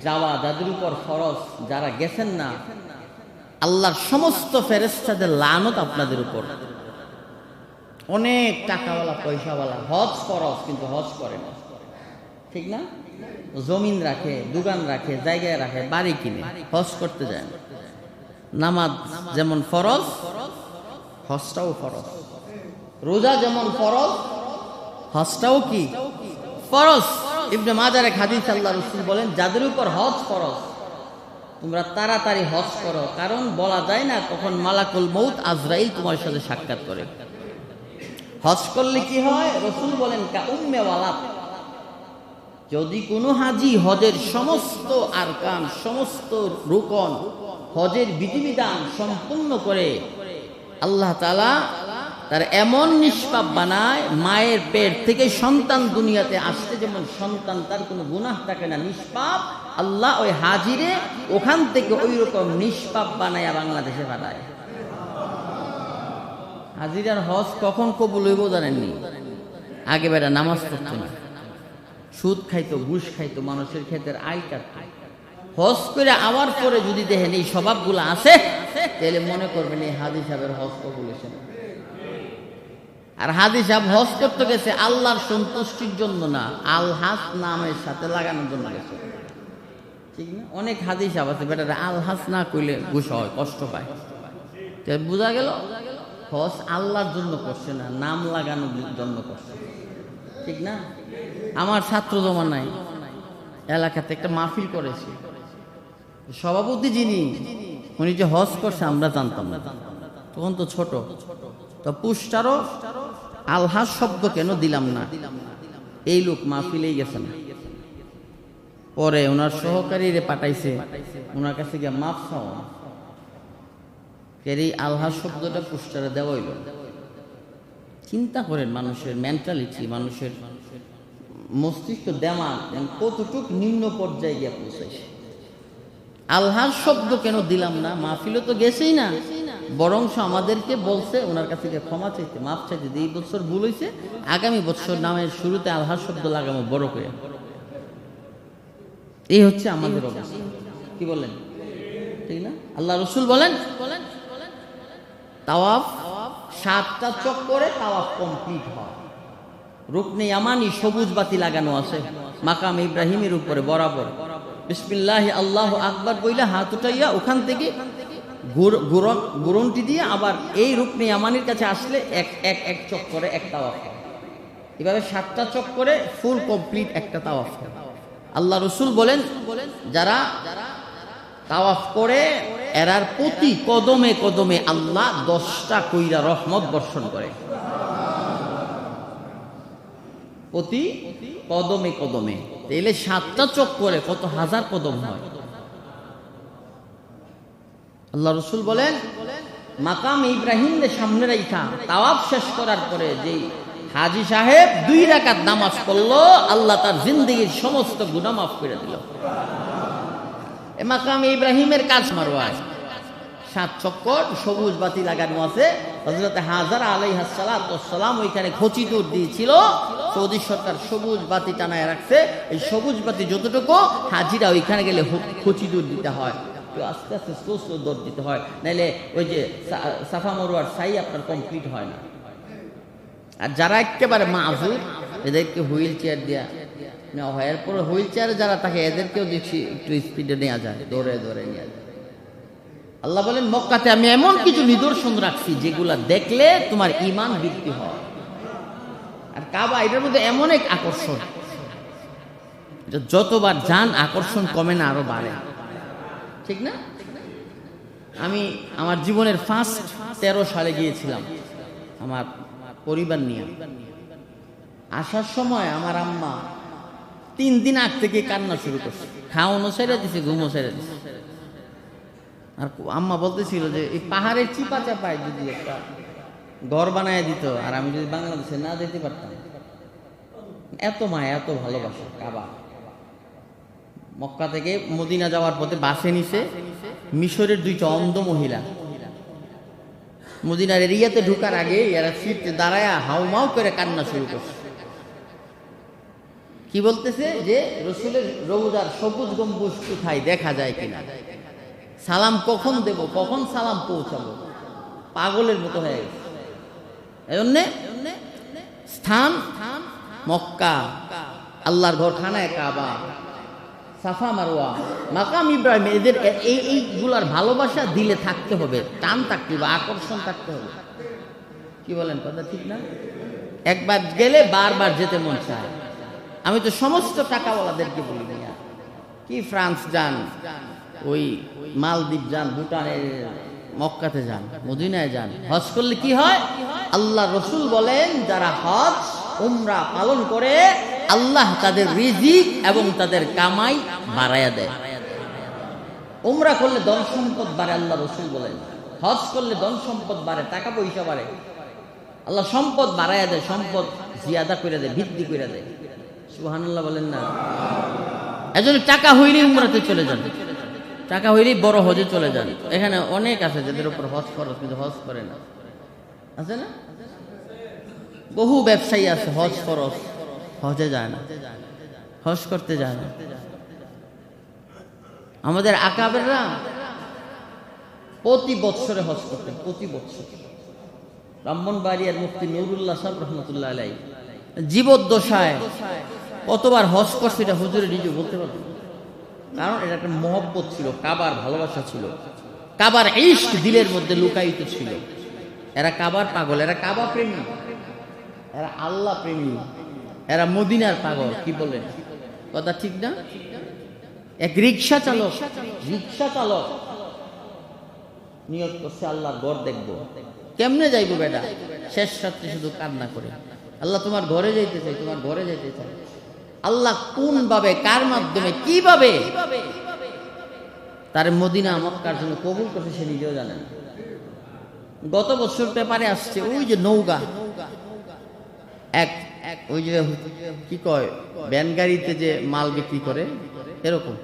যাওয়া যাদের উপর ফরজ, যারা গেছেন না, আল্লাহর সমস্ত ফেরেশতাদের লানত আপনাদের উপর। অনেক টাকাওয়ালা পয়সাওয়ালা হজ ফরজ কিন্তু হজ করে না, ঠিক না? জমিন রাখে, দোকান রাখে, জায়গায় রাখে, বাড়ি কিনে হজ করতে যায় না। নামাজ যেমন ফরজ, হজটাও ফরজ। রোজা যেমন ফরজ, হজটাও কি ফরজ। ইবনে মাজার এক হাদিস আল্লাহ রাসূল বলেন, যাদের উপর হজ ফরজ তোমরা তাড়াতাড়ি হজ করো, কারণ বলা যায় না কখন মালাকুল মউত আজরাইল তোমার সাথে সাক্ষাৎ করে। হজ করলে কি হয়? রাসূল বলেন কা উম্মে ওয়ালাদ, যদি কোনো হাজি হজের সমস্ত আরকান, সমস্ত রুকন, হজের বিধিবিধান সম্পূর্ণ করে, আল্লাহ তাআলা তার এমন নিষ্পাপ বানায়, মায়ের পেট থেকে সন্তান দুনিয়াতে আসতে যেমন সন্তান তার কোনো গুনাহ থাকে না, নিষ্পাপ, আল্লাহ ওই হাজিরে ওখান থেকে ওই রকম নিষ্পাপ বানায়া বাংলাদেশে পাঠায়। হাজিরার হজ কখন কবুল হইব জানেননি? আগে বেড়া নামাজ পড়তো না, সুদ খাইতো, ঘুষ খাইতো, মানুষের ক্ষেতের আয় কাটতো। হজ করে আওয়ার পরে যদি দেখেন এই স্বভাবগুলো আছে, তাহলে মনে করবেন এই হাজি সাহেবের হজ কবুল হয়েছে না। আর হাজি সাহেব হজ করতে গেছে আল্লাহর সন্তুষ্টির জন্য না, আল হাস নামের সাথে লাগানোর জন্য গেছে, ঠিক না? অনেক হাজি সাহেব আছে বেটারা আল হাস না কইলে গুসা হয়, কষ্ট পায়। বোঝা গেল হজ আল্লাহর জন্য করছে না, নাম লাগানোর জন্য করছে, ঠিক না? আমার ছাত্র জমানায় এলাকাতে একটা মাহফিল করেছি, সভাপতি যিনি, উনি যে হজ করছে আমরা জানতাম না, তখন তো ছোট, তো পুষ্টারও আলহাজ শব্দ কেন দিলাম না, এই লোক মাহফিলেই গেছে না। পরে ওনার সহকারীরে পাঠাইছে, ওনার কাছে গিয়ে মাফ চাওয়া, এই আলহাজ শব্দটা পুষ্টারে দেওয়া হইল। চিন্তা করেন মানুষের মেন্টালিটি, মানুষের মস্তিষ্ক, দেমাগ কতটুক নিম্ন পর্যায়ে গিয়ে পৌঁছাইছে। আলহাজ শব্দ কেন দিলাম না, মাহফিলে তো গেছেই না, বরং আমাদেরকে বলছে ওনার কাছে গিয়ে ক্ষমা চাইতে, মাফ চাইতে, যে এই বছর ভুল হয়েছে, আগামী বছর নামের শুরুতে আলহাজ শব্দ লাগাবো বড় করে। এই হচ্ছে আমাদের অবস্থা, কি বলেন? ঠিক না? আল্লাহ রসুল বলেন তাওয়াফ 7টা চক্করে তাওয়াফ কমপ্লিট হয়। রুকনে ইয়ামানি সবুজ বাতি লাগানো আছে মাকাম ইব্রাহিমের উপরে বরাবর। বিসমিল্লাহি আল্লাহু আকবার বইলে হাত উঠাইয়া ওখান থেকে গুরনটি দিয়ে আবার এই রুকনে ইয়ামানির কাছে আসলে এক চক্করে এক তাওয়াফ। এভাবে 7টা চক্করে ফুল কমপ্লিট একটা তাওয়াফ। আল্লাহ রসুল বলেন যারা তাওয়াফ করে এরার প্রতি কদমে কদমে আল্লাহ 10টা কইরা রহমত বর্ষণ করে, প্রতি কদমে কদমে। তাইলে 7টা চক্করে কত হাজার কদম হয়। আল্লাহ রসুল বলেন মাকাম ইব্রাহিমের সামনে রাইখা তাওয়াফ শেষ করার পরে যে হাজি সাহেব 2 রাকাত নামাজ পড়লো, আল্লাহ তার জিন্দেগির সমস্ত গুনাহ মাফ করে দিল। মাকাম ইব্রাহিমের কাজ মারওয়ায় 7 চক্কর সবুজ বাতি লাগানো আছে। হযরত হাজারা আলাইহিস সালাতু ওয়াস সালাম ওইখানে খচি দূর দিয়েছিল, সৌদি সরকার সবুজ বাতি টানায় রাখছে। এই সবুজ বাতি যতটুকু হাজিরা ওইখানে গেলে খচি দূর দিতে হয়, তো আস্তে আস্তে স্লো স্লো দৌড় দিতে হয়, নাইলে ওই যে সাফা মারওয়ার সাই আপনার কমপ্লিট হয় না। আর যারা একেবারে মাযুর, এদেরকে হুইল চেয়ার দেওয়া নেওয়া হয়। এরপর হুইল চেয়ারে যারা থাকে এদেরকেও দেখছি একটু স্পিডে নেওয়া যায়, দৌড়ে দৌড়ে নেওয়া যায়। আল্লাহ বলেন মক্কাতে আমি এমন কিছু নিদর্শন রাখছি যেগুলা দেখলে তোমার ঈমান বৃদ্ধি হয়। আর কাবা এটার মধ্যে এমন এক আকর্ষণ, যতবার যান আকর্ষণ কমে না, আরো বাড়ে, ঠিক না? আমি আমার জীবনের ফার্স্ট 13 সালে গিয়েছিলাম আমার পরিবার নিয়ে। আসার সময় আমার আম্মা 3 দিন আগ থেকে কান্না শুরু করছে, খাওয়ানো ছেড়ে দিছে, ঘুমও ছেড়ে দিছে। আর আম্মা বলতেছিল যে এই পাহাড়ের চিপা চাপায় যদি একটা ঘর বানায় দিত, আর আমি যদি বাংলাদেশে না যেতে পারতাম। এত মায়া, এত ভালোবাসা কাবা। মক্কা থেকে মদিনা যাওয়ার পথে বাসে নিছে মিশরের 2টা অন্ধ মহিলা। মদিনার এরিয়াতে ঢুকার আগে এরা সিটে দাঁড়ায় হাউমাউ করে কান্না শুরু করছে। কি বলতেছে যে রসুলের রওজার সবুজ গম্বুজ কোথায় দেখা যায় কিনা, সালাম কখন দেব, কখন সালাম পৌঁছাবো, পাগলের মতো হয়ে গেছে। এজন্য স্থান মক্কা, আল্লাহর ঘর খানায় কাবা, সাফা মারওয়া, মাকাম ইব্রাহিম, এদের এইগুলার ভালোবাসা দিলে থাকতে হবে, টান থাকতে হবে, আকর্ষণ থাকতে হবে। কি বলেন, কথা ঠিক না? একবার গেলে বারবার যেতে মন চায়। আমি তো সমস্ত টাকাওয়ালাদেরকে বলি না, কি ফ্রান্স যান, ওই মালদ্বীপ যান, ভুটানের মক্কাতে যান, মদিনায় যান, হজ করলে কি হয়? আল্লাহ রসুল বলেন যারা হজ উমরা পালন করে আল্লাহ তাদের রিজিক এবং তাদের কামাই বাড়াইয়া দেয়। উমরা করলে ধন সম্পদ বাড়ে, আল্লাহ রসুল বলেন। হজ করলে ধন সম্পদ বাড়ে, টাকা পয়সা বাড়ে, আল্লাহ সম্পদ বাড়াইয়া দেয়, সম্পদ জিয়াদা করে দেয়, বৃদ্ধি করে দেয়। সুবহানাল্লাহ বলেন না? এজন্য টাকা হইলেই উমরাতে চলে যান, টাকা হইলেই বড় হজে চলে যান। এখানে অনেক আছে যাদের উপর হজ খরচ, কিন্তু হজ করে না। আছে না? বহু ব্যবসায়ী আছে হজ ফরজ, হজে যায় না, হজ করতে যায় না। আমাদের আকাবেররা প্রতি বৎসরে হজ করতেন, প্রতি বৎসর। ব্রাহ্মণবাড়িয়ার মুফতি নুরুল্লাহ সাহেব রহমতুল্লাহ আলাইহি জীবদ্দশায় কতবার হজ করছে এটা হুজুরে নিজে বলতে পারবেন। কারণ এটা একটা মহব্বত ছিল, কাবার ভালোবাসা ছিল, কাবার ইশক দিলের মধ্যে লুকায়িত ছিল। এরা কাবার পাগল, এরা কাবা প্রেমী, এরা আল্লাহ প্রেমী, এরা মদিনার পাগল। কি বলেন, কথা ঠিক না? এক রিক্সা চালক নিয়ত করছে আল্লাহর ঘর দেখবো। কেমনে যাইবো বেটা? শেষ রাত্রে শুধু কান্না করে, আল্লাহ তোমার ঘরে যাইতে চাই, তোমার ঘরে যাইতে চাই। আল্লাহ কোন ভাবে, কার মাধ্যমে, কিভাবে তার মদিনা মক্কার জন্য কবুল করছে সে নিজেও জানেন। গত বছর পেপারে আসছে ওই যে নৌকা, এক ওই যে কি কয় ভ্যান গাড়িতে যে মাল বিক্রি করে এরকম।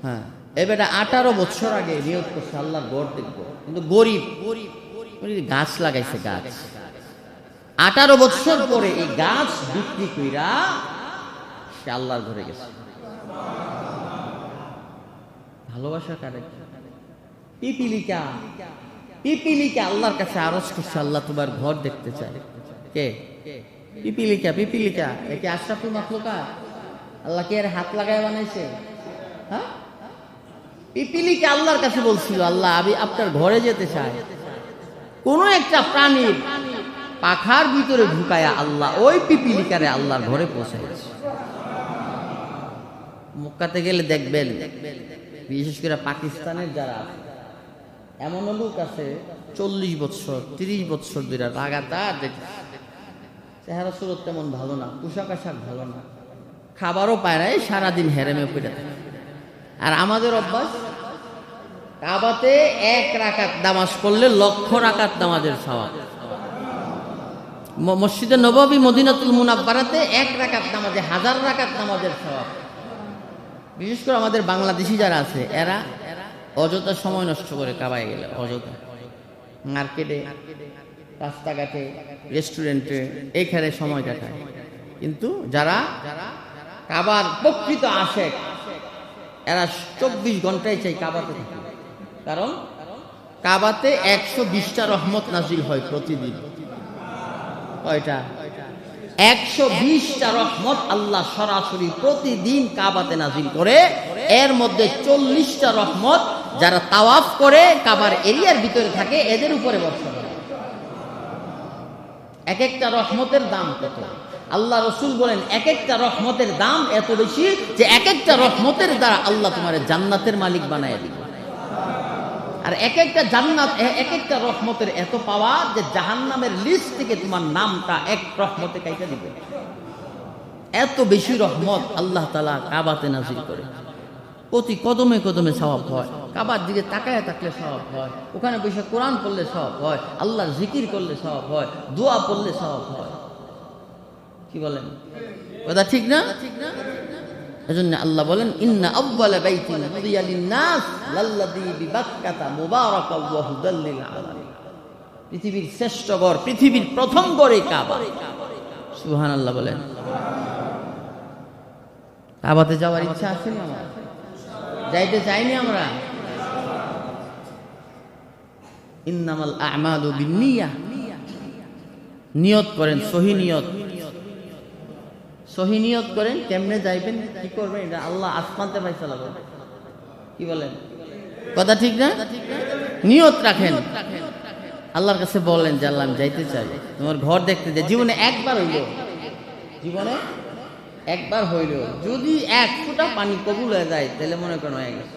হ্যাঁ, এবার 18 বছর আগে নিয়ত করছে আল্লাহর ঘর দেখবো, কিন্তু গরিব গাছ লাগাইছে, গাছ। 18 বছর পরে এই গাছ বিক্রি কইরা সে আল্লাহর ঘরে গেছে। ভালোবাসা কারে? পিপিলিকা আল্লাহর কাছে আরজ করছে, আল্লাহ তোমার ঘর দেখতে চায়। কে? পিপিলিকা একে আশরাফুল মাখলুকাত? আল্লাহ কি এর হাত লাগায় বানাইছে? হ্যাঁ, পিপিলিকা আল্লাহর কাছে বলছিল, আল্লাহ আমি আপনার ঘরে যেতে চাই। কোন একটা প্রাণীর পাখার ভিতরে ঢুকায়া আল্লাহ ওই পিপিলিকারে আল্লাহর ঘরে পৌঁছাইছে। মক্কাতে গেলে দেখবেন, বিশেষ করে পাকিস্তানের যারা এমন লোক আছে 40 বছর 30 বছর ধরে লাগাতার দেখে, চেহারা সুরত তেমন ভালো না, পোশাক আশাক ভালো না, খাবারও পায় না, সারাদিন হেরেমে পড়ে থাকে। আর আমাদের অভ্যাস, কাবাতে 1 রাকাত নামাজ পড়লে 1,00,000 রাকাত নামাজের সওয়াব। মসজিদে নববী মদিনাতুল মুনাব্বারাতে 1 রাকাত নামাজে 1000 রাকাত নামাজের সওয়াব। বিশেষ করে আমাদের বাংলাদেশি যারা আছে এরা অযথা সময় নষ্ট করে কাবায় গেলে, অযথা মার্কেটে, রাস্তাঘাটে, রেস্টুরেন্টে এইখানে সময় কাটায়। কিন্তু যারা কাবার প্রকৃত আশেক এরা 24 ঘন্টায় চাই কাবাতে থাকে। কারণ কাবাতে 120টা রহমত নাজিল হয় প্রতিদিন। কয়টা? 120টা রহমত আল্লাহ সরাসরি প্রতিদিন কাবাতে নাজিল করে। এর মধ্যে 40টা রহমত যারা তাওয়াফ করে কাবার এরিয়ার ভিতরে থাকে এদের উপরে বর্ষণ করে। এক একটা রহমতের দাম কত? আল্লাহ রসুল বলেন এক একটা রহমতের দাম এত বেশি যে এক একটা রহমতের দ্বারা আল্লাহ তোমার জান্নাতের মালিক বানায় দিবে। আর এক একটা জান্নাত, এক একটা রহমতের এত পাওয়া যে জাহান্নামের লিস্ট থেকে তোমার নামটা এক রহমতে কাইটা দিবে। এত বেশি রহমত আল্লাহ তাআলা কাবাতে নাজিল করে। প্রতি কদমে কদমে সওয়াব হয়, কাবার দিকে তাকায় থাকলে সওয়াব হয়, ওখানে বসে কোরআন পড়লে সওয়াব হয়, আল্লাহর জিকির করলে সওয়াব হয়, দোয়া পড়লে সওয়াব হয়। কি বলেন, কথা ঠিক না? এজন্য আল্লাহ বলেন, ইন্না আউওয়ালা বাইতিন উযিয়া লিন-নাস লাল্লাযী বিবাক্কাতা মুবারাকাও ওয়া হুদাল লিল আলামিন। পৃথিবীর শ্রেষ্ঠ ঘর, পৃথিবীর প্রথম ঘরে কাবা। সুবহানাল্লাহ বলেন। কাবাতে যাওয়ার ইচ্ছা আছে না? আমার যাইতে চাইনি আমরা। ইন্নামাল আ'মালু বিন্নিয়াহ, নিয়ত করেন, সহি নিয়ত, সহি নিয়ত করেন। কেমনে যাইবেন, কি করবেন, এটা আল্লাহ আসমানতে ফয়সালা করবে। কি বলেন, কথা ঠিক না? নিয়ত রাখেন, আল্লাহর কাছে বলেন যে আল্লাহ আমি যাইতে চাই, তোমার ঘর দেখতে চাই। জীবনে একবার হইল, জীবনে একবার হইল, যদি 1 ফোঁটা পানি কবুল হয়ে যায় তাহলে মনে করেন হয়ে গেছে।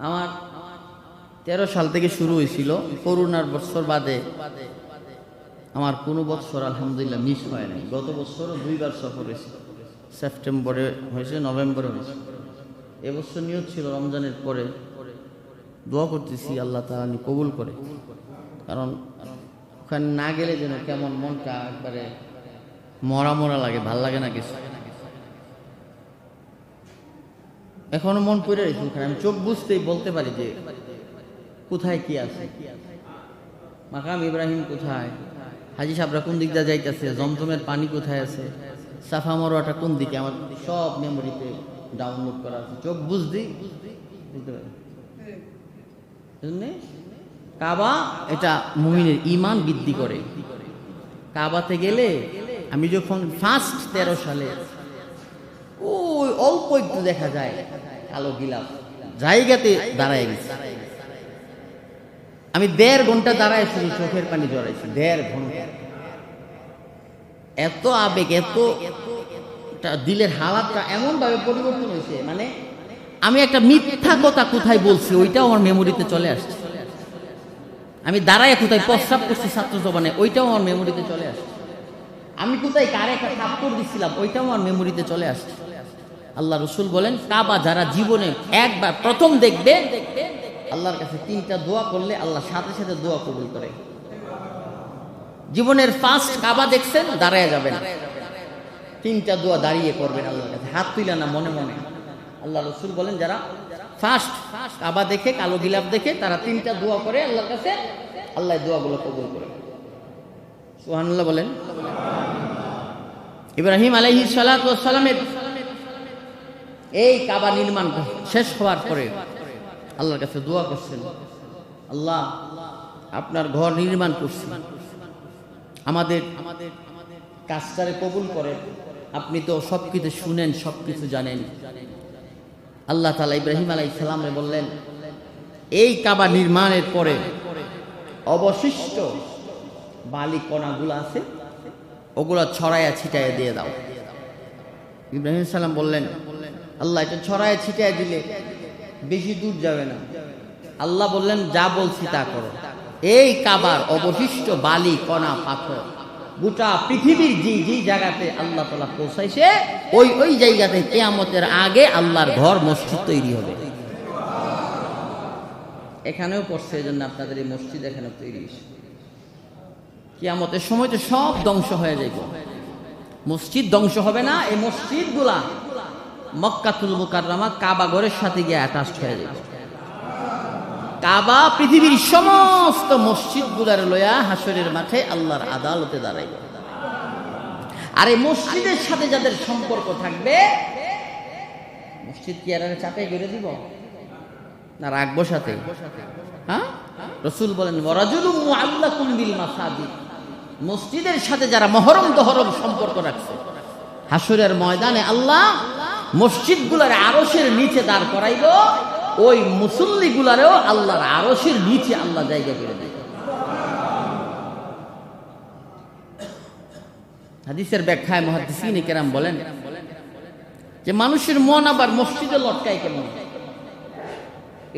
আমার 13 সাল থেকে শুরু হয়েছিল, করোনার বছর বাদে আমার কোনো বছর আলহামদুলিল্লাহ মিস হয় নাই। গত বছরও 2বার সফর হয়েছে, সেপ্টেম্বরে হয়েছে, নভেম্বরে হয়েছে। এবছর নিয়ত ছিল রমজানের পরে, দোয়া করতেছি আল্লাহ তাআলা কবুল করে। কারণ ওখানে না গেলে যেন কেমন মনটা একবারে মরা মরা লাগে, ভাল লাগে না কিছু। এখনো মন পড়ে রয়েছে ওখানে, আমি চোখ বুঝতেই বলতে পারি যে কোথায় কি আছে। মাকাম ইব্রাহিম কোথায়, হাজি সাহেবরা কোন দিক দিয়ে যাইতেছে, জমজমের পানি কোথায় আছে, সাফা মারওয়াটা কোন দিকে, আমার সব মেমোরিতে ডাউনলোড করা আছে। চোখ বুঝতে পারি। কাবা এটা মুমিনের ঈমান বৃদ্ধি করে। কাবাতে গেলে আমি যখন ফার্স্ট 13 সালে ওই অল্প একটু দেখা যায় কালো গিলাফ, জায়গাতে দাঁড়ায় গেছে। আমি 1.5 ঘন্টা দাঁড়ায় শুধু চোখের পানি জড়াইছি, 1.5 ঘন্টা। এত আবেগ, এত দিলের হালাতটা এমন ভাবে পরিবর্তন হয়েছে, মানে আমি একটা মিথ্যা কথা কোথায় বলছি ওইটাও আমার মেমোরিতে চলে আসছে। আমি দাঁড়ায় কোথায় প্রস্রাব করছি ছাত্র জবানে, ওইটাও আমার মেমোরিতে চলে আসছে। আমি কোথায় কারে একটা থাপ্পড় দিচ্ছিলাম, ওইটাও আমার মেমোরিতে চলে আসছে। আল্লাহ রসুল বলেন, কাবা যারা জীবনে একবার প্রথম দেখবে, আল্লাহর কাছে 3টা দোয়া করলে আল্লাহ সাথে সাথে দোয়া কবুল করে। জীবনের ফার্স্ট কাবা দেখছেন, দাঁড়ায় যাবেন, 3টা দোয়া দাঁড়িয়ে করবেন আল্লাহর কাছে, হাত তুলে না, মনে মনে। আল্লাহ রসুল বলেন, যারা ফার্স্ট কাবা দেখে, কালো গিলাফ দেখে, তারা 3টা দোয়া করে আল্লাহর কাছে, আল্লাহ দোয়াগুলো কবুল করে। সুবহানাল্লাহ বলেন। ইব্রাহিম আলাইহিস সালাতু ওয়াস সালামের এই কাবা নির্মাণ শেষ হওয়ার পরে আল্লাহর কাছে দোয়া করছেন, আল্লাহ আপনার ঘর নির্মাণ করছি, আমাদের কাজটারে কবুল করেন, আপনি তো সবকিছু শুনেন, সবকিছু জানেন। আল্লাহ তাআলা ইব্রাহিম আলাইহিস সালামকে বললেন, এই কাবা নির্মাণের পরে অবশিষ্ট বালি কণাগুলো আছে, ওগুলো ছড়াইয়া ছিটাইয়া দিয়ে দাও। ইব্রাহিম সালাম বললেন, আল্লাহ এটা ছড়াইয়া ছিটাইয়া দিলে বেশি দূর যাবে না। আল্লাহ বললেন, যা বলছি তা করো। এই কাবার অবশিষ্ট বালি কণা পাথর গোটা পৃথিবীর যে জায়গাতে আল্লাহ তাআলা পৌঁছাইছে, ওই জায়গাতে কিয়ামতের আগে আল্লাহর ঘর মসজিদ তৈরি হবে। এখানেও পড়ছে, এই জন্য আপনাদের এই মসজিদ এখানে তৈরি হয়েছে। কিয়ামতের সময় তো সব ধ্বংস হয়ে যাবে, মসজিদ ধ্বংস হবে না। এই মসজিদগুলা মক্কাতুল মুকাররমা কাবা ঘরের সাথে গিয়ে অ্যাটাচড হয়ে যাবে। কাবা পৃথিবীর সমস্ত মসজিদগুলার লয়া হাসরের মাঠে আল্লাহর আদালতে দাঁড়াইবে। আর এই মসজিদের সাথে যাদের সম্পর্ক থাকবে, মসজিদ কি আর চাপাই করে দিব না রাখবো সাথে? হ্যাঁ, রাসূল বলেন, ওয়ারাজুলুম মুআল্লাকুম বিল মাসাজিদ, মসজিদের সাথে যারা মহরম দহরম সম্পর্ক রাখছে, হাসরের ময়দানে আল্লাহ মসজিদগুলার আরশের নিচে দাঁড় করাইব, ওই মুসল্লিগুলারেও আল্লাহর আরশের নিচে আল্লাহ জায়গা করে দেবে। হাদিসের ব্যাখ্যায় মুহাদ্দিসিনে কেরাম বলেন যে মানুষের মন আবার মসজিদে লটকায় কেমন?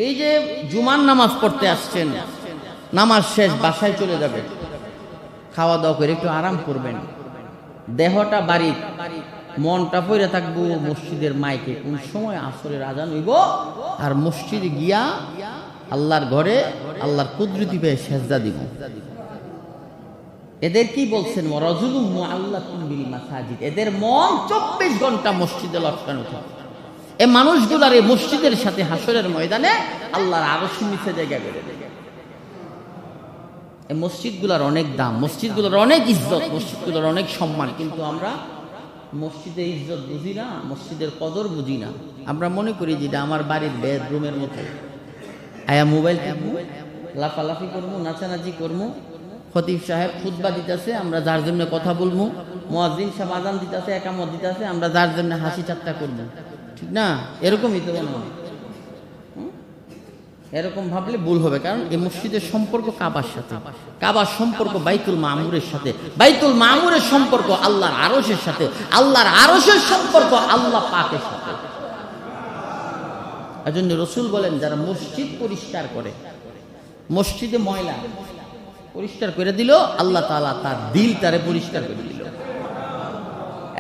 এই যে জুমার নামাজ পড়তে আসছেন, নামাজ শেষ বাসায় চলে যাবে, খাওয়া দাওয়া করে একটু আরাম করবেন, দেহটা বাড়ি, মনটা পড়ে থাকবো মসজিদের মাইকে, কোন সময় আসরের আজান হইব, আর মসজিদে গিয়া আল্লাহর ঘরে আল্লাহর কুদরতি পেয়ে সেজদা দিব। এদের কি বলছেন? ওয়ারাজুলুম মুআল্লাকুম বিল মাসাজিদ, এদের মন 24 ঘন্টা মসজিদে লটকানো থাকে। এই মানুষগুলার এই মসজিদের সাথে হাসরের ময়দানে আল্লাহর আরশের নিচে জায়গা করে দেবে। এই মসজিদগুলার অনেক দাম, মসজিদগুলোর অনেক ইজ্জত, মসজিদগুলোর অনেক সম্মান, কিন্তু আমরা মসজিদের ইজ্জত বুঝি না, মসজিদের কদর বুঝি না। আমরা মনে করি যে এটা আমার বাড়ির বেডরুমের মতো, আয়া মোবাইল টিপবো, লাফালাফি করবো, নাচানাচি করবো, খতিব সাহেব খুতবা দিতেছে, আমরা যার জন্য কথা বলবো, মুয়াজ্জিন সাহেব আযান দিতেছে, একামত দিতেছে, আমরা যার জন্য হাসি ঠাট্টা করবো, ঠিক না? এরকমই তো মনে হয়। এরকম ভাবলে ভুল হবে, কারণ এই মসজিদের সম্পর্ক কাবার সাথে, কাবার সম্পর্ক বাইতুল মামুরের সাথে, বাইতুল মামুরের সম্পর্ক আল্লাহর আরশের সাথে, আল্লাহর আরশের সম্পর্ক আল্লাহ পাকের সাথে। এজন্য রাসূল বলেন, যারা মসজিদ পরিষ্কার করে, মসজিদে ময়লা পরিষ্কার করে দিল, আল্লাহ তাআলা তার দিলটারে পরিষ্কার করে দিল।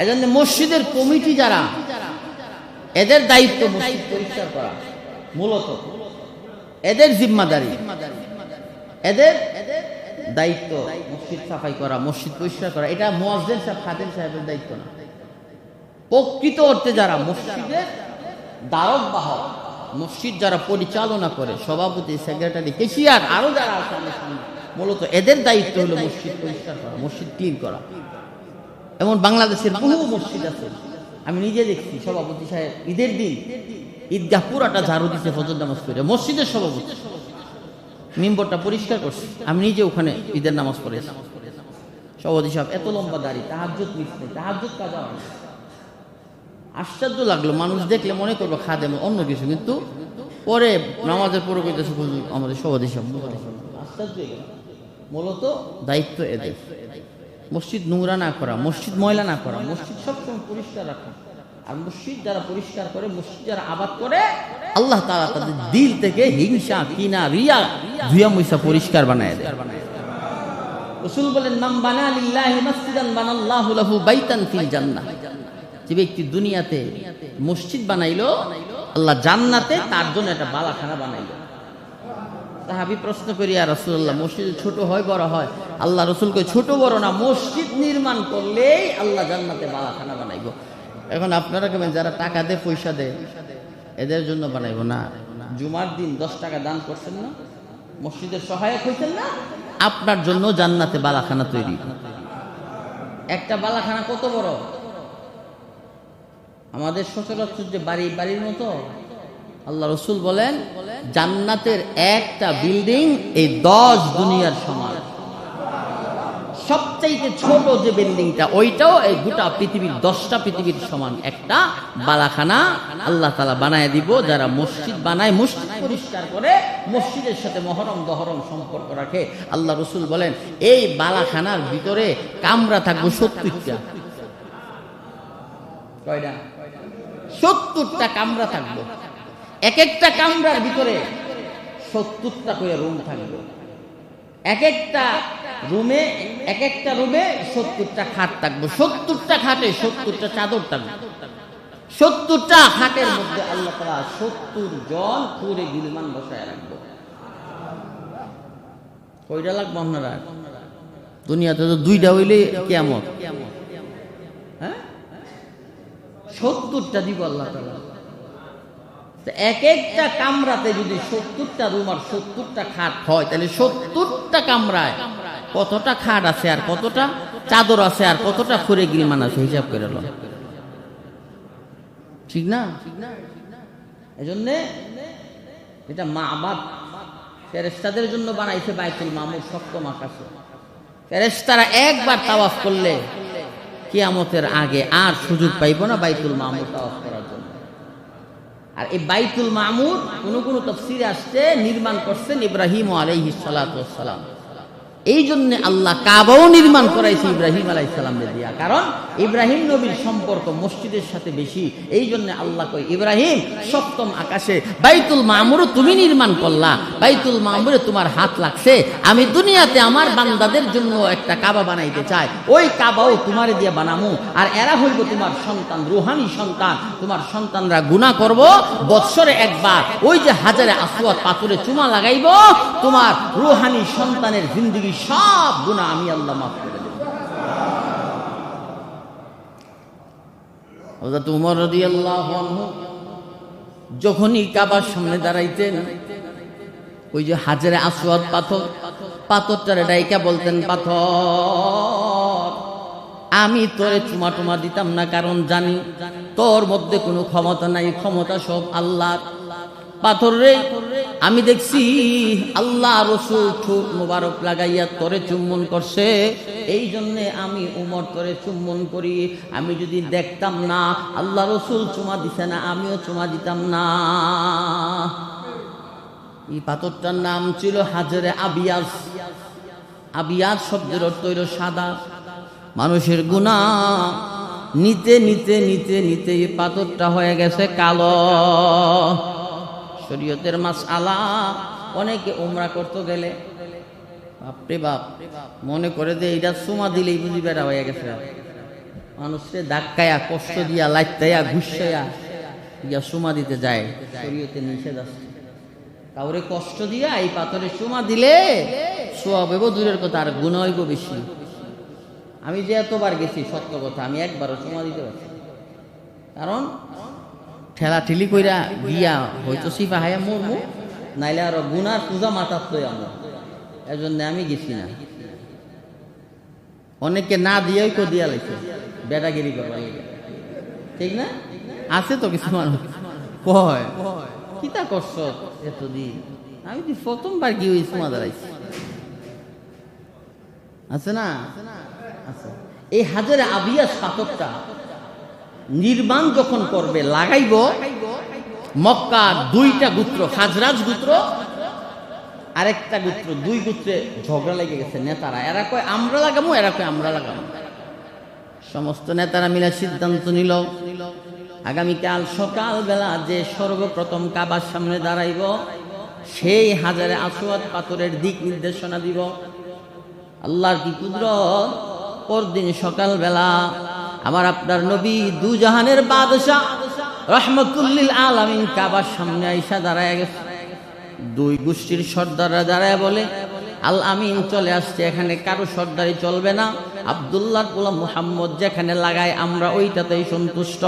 এজন্য মসজিদের কমিটি যারা, এদের দায়িত্ব মসজিদ পরিষ্কার করা, মূলত এদের জিম্মাদারি, এদের দায়িত্ব মসজিদ সাফাই করা, মসজিদ পরিষ্কার করা। এটা মুয়াজ্জিন সাহেব, খাদেম সাহেবের দায়িত্ব না। প্রকৃত অর্থে যারা মসজিদের দ্বারক বাহক, মসজিদ যারা পরিচালনা করে, সভাপতি, সেক্রেটারি, ক্যাশিয়ার, আরো যারা আছে মূলত এদের দায়িত্ব হলো মসজিদ পরিষ্কার করা, মসজিদ ক্লিন করা। এমন বাংলাদেশের বহু মসজিদ আছে, আমি নিজে দেখছি। সভাপতি সাহেব ঈদের দিন ঈদগাহ পুরাটা ঝাড়ু দিচ্ছে ফজর নামাজ পড়ে, মসজিদের সভাপতি মিম্বরটা পরিষ্কার করছে, আমি নিজে ওখানে ঈদের নামাজ পড়েছি। সভাপতি সাহেব এত লম্বা দাড়ি, তাহাজ্জুদ মিস নেই, তাহাজ্জুদ কাজা হয়। আশ্চর্য লাগলো, মানুষ দেখলে মনে করবো খাদেম অন্য কিছু, কিন্তু পরে নামাজের পরে কইতেছে আমাদের সভাপতি সাহেব। আশ্চর্য, মূলত দায়িত্ব এদের। মসজিদ নোংরা না করা, মসজিদ ময়লা না করা, মসজিদ সবসময় পরিষ্কার রাখা। আর মসজিদ যারা পরিষ্কার করে, মসজিদ যারা আবাদ করে, আল্লাহ তাআলা তাদের দিল থেকে হিংসা, কিনা, রিয়া ধুয়া মুছা পরিষ্কার বানায় দেয়। রাসূল বলেন, মান বানা লিল্লাহি মাসজিদান বানাল্লাহু লাহু বাইতান ফিল জান্নাহ। যে ব্যক্তি দুনিয়াতে মসজিদ বানাইলো, আল্লাহ জান্নাতে তার জন্য একটা বালাখানা বানাইলো। সাহাবী প্রশ্ন করি, ইয়া রাসূলুল্লাহ, মসজিদ ছোট হয় বড় হয়? আল্লাহ রাসূল কয়, ছোট বড় না, মসজিদ নির্মাণ করলেই আল্লাহ জান্নাতে বালাখানা বানাইবো। এখন আপনারা কেমন, যারা টাকা দেয় পয়সা দেয় এদের জন্য বানাইবো না? জুমার দিন 10 টাকা দান করছেন না, মসজিদের সহায়ক হইতেন না, আপনার জন্য জান্নাতে বালাখানা তৈরি। একটা বালাখানা কত বড়? আমাদের সচরাচর যে বাড়ির মতো। আল্লাহ রাসূল বলেন, জান্নাতের একটা বিল্ডিং এই 10 দুনিয়ার সমান। সবচাইতে ছোট যে বিল্ডিংটা, ওইটাও এই গোটা পৃথিবীর 10টা পৃথিবীর সমান একটা বালাখানা আল্লাহ তাআলা বানায় দিব। যারা মসজিদ বানায়, মসজিদ পরিষ্কার করে, মসজিদের সাথে মহরম দহরম সম্পর্ক রাখে, আল্লাহ রাসূল বলেন এই বালাখানার ভিতরে কামরা থাকবে 70টা। কয়টা? 70টা কামরা থাকবে। এক একটা কামরার ভিতরে 70টা করে রুম থাকবে। এক একটা রুমে 70টা খাট থাকবে। 70টা খাটে 70টা চাদর থাকবে। 70টা খাটের মধ্যে আল্লাহ তাআলা 70 জন পুরে গিলমান বসায় রাখবো। কয়টা লাগবে আপনারা? দুনিয়াতে তো 2টা হইলে কিয়ামত। হ্যাঁ, 70টা দিব আল্লাহ তাআলা। এক একটা কামরাতে যদি 70টা রুম আর 70টা খাট হয়, তাহলে 70টা কামরায় কতটা খাট আছে, আর কতটা চাদর আছে, আর কতটা খুরে গিলমান আছে, হিসাব করে লো। ঠিক না? এজন্যে এটা মা'বাদ ফেরেশতাদের জন্য বানাইছে বাইতুল মামুর সপ্তম আকাশে। ফেরেশতারা একবার তাওয়াফ করলে কিয়ামতের আগে আর সুযোগ পাইব না বাইতুল মামুর তাওয়াফ করার জন্য। আর এই বাইতুল মামুর কোন তাফসীরে আসছে নির্মাণ করছেন ইব্রাহিম আলাইহিস সালাতু ওয়াস সালাম। এই জন্য আল্লাহ কাবাও নির্মাণ করাইছে ইব্রাহিম আলাইহিস সালামকে দিয়া, কারণ ইব্রাহিম নবীর সম্পর্ক মসজিদের সাথে বেশি। এই জন্য আল্লাহ কয়, ইব্রাহিম সপ্তম আকাশে বাইতুল মামুর তুমি নির্মাণ করলা, বাইতুল মামুরে তোমার হাত লাগছে, আমি দুনিয়াতে আমার বান্দাদের জন্য একটা কাবা বানাইতে চাই, ওই কাবাও তোমারে দিয়ে বানামু। আর এরা হইব তোমার সন্তান, রুহানি সন্তান। তোমার সন্তানরা গুনাহ করব, বৎসরে একবার ওই যে হাজারে আসওয়াদ পাথরে চুমা লাগাইব, তোমার রুহানি সন্তানের জিন্দেগি সব গুনাহ আমি আল্লাহ মাফ করে দেব। হযরত ওমর রাদিয়াল্লাহু আনহু যখনই কাবার সামনে দাঁড়াইতেন, ওই যে হাজারে আসওয়াদ পাথরটারে ডাইকা বলতেন, পাথর আমি তোরে চুমা টুমা দিতাম না, কারণ জানি তোর মধ্যে কোনো ক্ষমতা নাই, ক্ষমতা সব আল্লাহর। পাথর রে, আমি দেখছি আল্লাহ রাসূল ঠোঁট মোবারক লাগাইয়া তোরে চুম্বন করছে, এই জন্যে আমি উমর তোরে চুম্বন করি। আমি যদি দেখতাম না আল্লাহ রাসূল চুমা দিছে না, আমিও চুমা দিতাম না। এই পাথরটার নাম ছিল হাজারে আবিয়াজ। আবিয়াজ শব্দের অর্থ হইল সাদা। মানুষের গুনাহ নিতে নিতে নিতে নিতে এই পাথরটা হয়ে গেছে কালো। শরীয়তের মাসআলা, অনেকে উমরা করতে গেলে বাপরে বাপ মনে করে যে এটা চুমা দিলেই বুঝি বেড়া হয়ে গেছে। মানুষকে ধাক্কায়া, কষ্ট দিয়া, লাইতাইয়া, ঘুষাইয়া ইয়া চুমা দিতে যায়, শরীয়তে নিষেধ আছে। কাউরে কষ্ট দিয়া এই পাথরে চুমা দিলে সওয়াব হইব দূরের কথা, আর গুনাহ হইব বেশি। আমি যে এতবার গেছি, সত্য কথা, আমি একবারও চুমা দিতে পারছি, কারণ ঠেলা ঠেলি কইরা গিয়া হয়তো সিফা হায়া মরমু, নাইলে আরো গুনার পূজা মাথাত লই আমরা। এজন্য আমি গেছি না। অনেকে না দিয়েই তো দিয়া লাগছে বেটাগিরি করবার লাগে, ঠিক না? আছে তো কিছু মানুষ কয় কিতা করছ এতদিন, আমি তো প্রথমবার কি হয়েছি মাদার আইছি, আছে না? আচ্ছা, এই হাজারে আবিয়া পাথরটা নির্মাণ যখন করবে, লাগাইব মক্কা দুইটা গোত্র, খাজরাজ গোত্র আরেকটা গোত্র, দুই গোত্রে ঝগড়া লেগে গেছে নেতারা। এরা কয় আমরা লাগাবো, এরা কয় আমরা লাগাবো। সমস্ত নেতারা মিলে সিদ্ধান্ত নিল আগামীকাল সকালবেলা যে সর্বপ্রথম কাবার সামনে দাঁড়াইব সেই হাজারে আসওয়াদ পাথরের দিক নির্দেশনা দিব। আল্লাহর কি কুদরত, পরদিন সকালবেলা আমার আপনার নবী দুজাহানের বাদশাহ রহমতুল্লিল আলামিন কাবার সামনে আইসা দাঁড়ায় গেছে। দুই গোষ্ঠীর সর্দাররা দাঁড়ায় বলে, আল আমিন চলে আসছে, এখানে কারো সর্দারি চলবে না, আব্দুল্লাহ গোলাম মুহাম্মদ যেখানে লাগায় আমরা ওইটাতেই সন্তুষ্ট।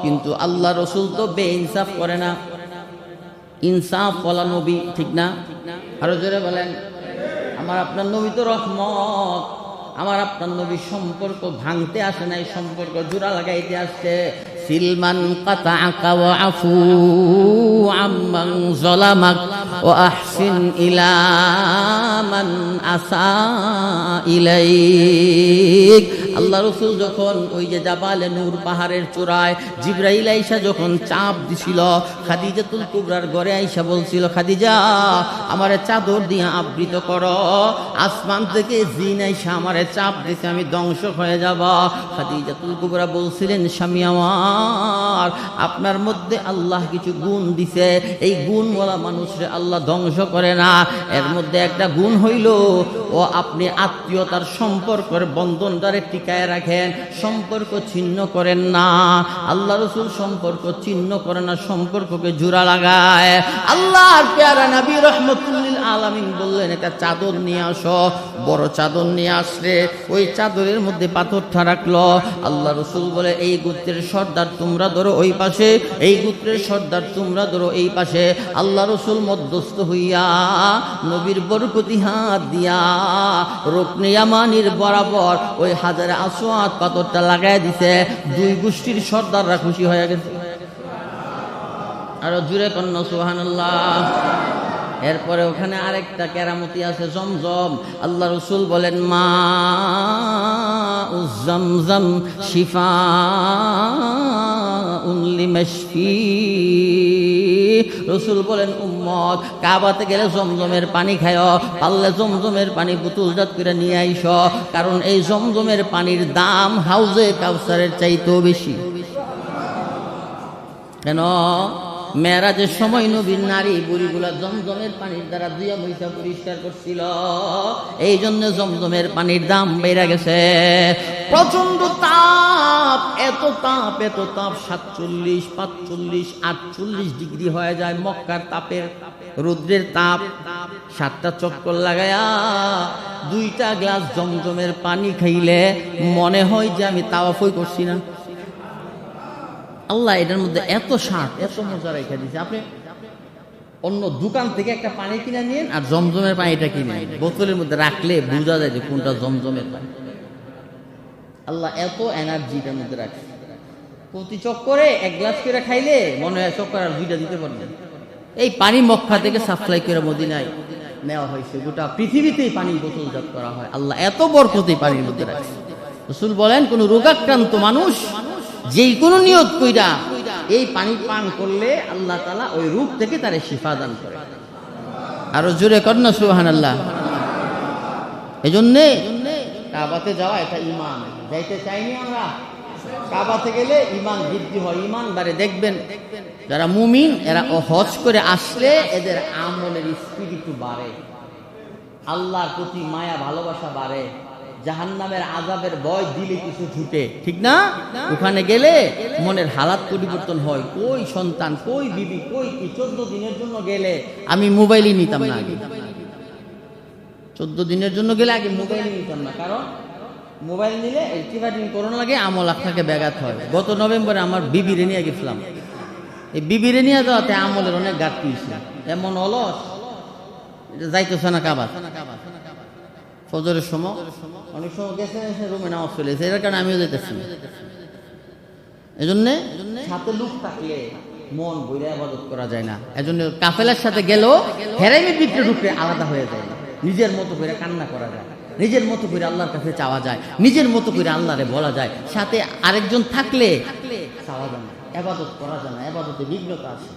কিন্তু আল্লাহ রসুল তো বেইনসাফ করে না, ইনসাফ বলা নবী, ঠিক না? আরো জোরে বলেন। আমার আপনার নবী তো রহমত, আমার আপনার নবী সম্পর্ক ভাঙতে আসে নাই, সম্পর্ক জোড়া লাগাইতে আসছে। সিলমান কাতাআকা ওয়া আফু আম্মান যালামাক ওয়া আহসিন ইলা মান আসা ইলাইক। আল্লাহ রাসূল যখন ওই যে জাবালে নূর পাহাড়ের চূড়ায় জিবরাইল আইসা যখন চাপ দিছিল, খাদিজাতুল কুবরার ঘরে আইসা বলছিল, খাদিজা আমারে চাদর দিয়ে আবৃত করো, আসমান থেকে জিন আইসা আমারে চাপ দিছে, আমি ধ্বংস হয়ে যাব। খাদিজাতুল কুবরা বলছিলেন, স্বামী আমার, আপনার মধ্যে আল্লাহ কিছু গুণ দিছে, এই গুণওয়ালা মানুষরে আল্লাহ ধ্বংস করে না। এর মধ্যে একটা গুণ হইল ও আপনি আত্মীয়তার সম্পর্কের বন্ধনটারে টিকায় রাখেন, সম্পর্ক ছিন্ন করেন না। আল্লাহ রসুল সম্পর্ক ছিন্ন করে না, সম্পর্ককে জোড়া লাগায়। আল্লাহর পেয়ারা নবী রহমতুল্লিল আলামিন বললেন, একটা চাদর নিয়ে আসো। বড় চাদর নিয়ে আসলে ওই চাদরের মধ্যে পাথরটা রাখলো। আল্লাহ রসুল বলে, এই গোত্রের সর্দার তোমরা ধরো ওই পাশে, এই গোত্রের সর্দার তোমরা ধরো এই পাশে। আল্লাহ রসুল মধ্যস্থ হইয়া নবীর বরকতি হাত দিয়া রুকনে ইয়ামানির বরাবর ওই হাজারে আসওয়াদ পাথরটা লাগাই দিছে। দুই গোষ্ঠীর সর্দাররা খুশি হয়ে গেছে। আরো জুড়ে কন্যা সুবহানাল্লাহ। এরপরে ওখানে আরেকটা কেরামতি আছে, জমজম। আল্লাহ রসুল বলেন, মা জমজম শিফা লিমাশফি। রসুল বলেন, উম্মত কাবাতে গেলে জমজমের পানি খায়, পারলে জমজমের পানি বোতলজাত করে নিয়ে আইস, কারণ এই জমজমের পানির দাম হাউজে কাউসারের চাইতেও বেশি। কেন? মেরাজের সময় নবীর নারী বুড়িগুলা জমজমের পানির দ্বারা দুইয়া মহিষা পরিষ্কার করছিল, এই জন্য জমজমের পানির দাম বেড়ে গেছে। প্রচন্ড তাপ, এত তাপ, এত তাপ, 47, 45, 48 ডিগ্রি হয়ে যায় মক্কার তাপের, রৌদ্রের তাপ। 7টা চক্কর লাগায়া 2টা গ্লাস জমজমের পানি খাইলে মনে হয় যে আমি তাওয়াফই করছি না। আল্লাহ এটার মধ্যে এত স্বাদ, এত মজা রেখে দিয়েছে। আপনি অন্য দোকান থেকে একটা পানি কিনে নিন আর জমজমের পানিটা কিনে নিন, বোতলের মধ্যে রাখলে বোঝা যায় যে কোনটা জমজমের পানি। আল্লাহ এত এনার্জিটার মধ্যে রাখছে। প্রতি চক্করে 1 গ্লাস করে খাইলে মনে হয় চক্কর আর 2টা দিতে পারবেন। এই পানি মক্কা থেকে সাপ্লাই করে মদিনায় নেওয়া হয়েছে, গোটা পৃথিবীতেই পানি বোতলজাত করা হয়। আল্লাহ এত বরকতি পানির মধ্যে রাখছে। রাসূল বলেন, কোন রোগাক্রান্ত মানুষ যেই কোনো নিয়ত কইরা এই পানি পান করলে আল্লাহ তাআলা ওই রোগ থেকে তারে শিফা দান করে। আরো জোরে কন্যা সুবহানাল্লাহ। এজন্যে কাবাতে যাওয়া এটা ঈমান। যাইতে চাইনি আমরা, কাবাতে গেলে ঈমান বৃদ্ধি হয়, ঈমান বাড়ে। দেখবেন যারা মুমিন এরা হজ করে আসলে এদের আমলের স্পিড একটু বাড়ে, আল্লাহর প্রতি মায়া ভালোবাসা বাড়ে, জাহান্নামের আযাবের ভয় দিলে কিছু ছুটে, ঠিক না? ওখানে গেলে মনের হালাত পরিবর্তন হয়। কই সন্তান, কই বিবি, কই কি। 14 দিনের জন্য গেলে আমি মোবাইলই নিতাম না আগে। 14 দিনের জন্য গেলে আগে মোবাইলই নিতাম না, কারণ মোবাইল নিলে অ্যাক্টিভেটিং করোনা লাগে, আমল আপনাকে ব্যাঘাত হয়। গত নভেম্বরে আমার বিবিরে নিয়ে গেছিলাম, এই বিবিরে নিয়ে যাওয়াতে আমলের অনেক ঘাটতি হয়েছে। এমন অলস যাইতেছে না কাবা। ফজরের সময় অনেক সময় গেছে এসে রুমে নামাজ চলে এসে, এর কারণে আমিও যেতেছি। এজন্যে সাথে লোক থাকলে মন বইরা ইবাদত করা যায় না। এজন্য কাফেলার সাথে গেলেও হেরাইমের ভিতরে ঢুকলে আলাদা হয়ে যায় না, নিজের মতো করে কান্না করা যায়, নিজের মতো করে আল্লাহর কাছে চাওয়া যায়, নিজের মতো করে আল্লাহরে বলা যায়। সাথে আরেকজন থাকলে চাওয়া যায় না, ইবাদত করা যায় না, ইবাদতে বিঘ্নতা আসে।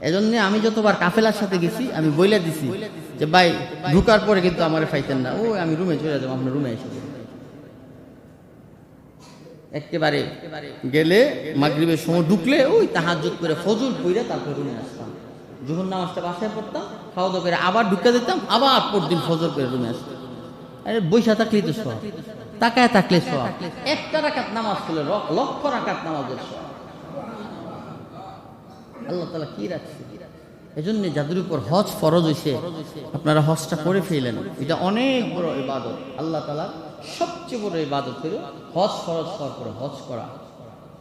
এজন্য আমি যতবার কাফেলার সাথে গেছি আমি বইলা দিছি যে ভাই ঢুকার পরে কিন্তু আমারে পাইতেন না, ও আমি রুমে চলে যাবো, আপনার রুমে এসে একেবারে গেলে মাগরিবের সময় ঢুকলে ওই তাহাজ্জুদ করে ফজর পড়ে তারপর রুমে আসতাম। যখন নামাজটা বাসায় পড়তাম, খাওয়া দাওয়া করে আবার ঢুকে দিতাম, আবার পরদিন ফজর করে রুমে আসতাম। আরে বৈশা থাকলেই তো সব, তাকায় থাকলে সব। একটা রাকাত নামাজ পড়লে লক্ষ রাকাত নামাজের সব। আল্লাহ তাআলা কি রাখছে। এজন্য যাদের উপর হজ ফরজ হয়েছে আপনারা হজটা করে ফেলেন, এটা অনেক বড় ইবাদত। আল্লাহ তাআলা সবচেয়ে বড় ইবাদত হলো হজ ফরজ হওয়ার পরে হজ করা।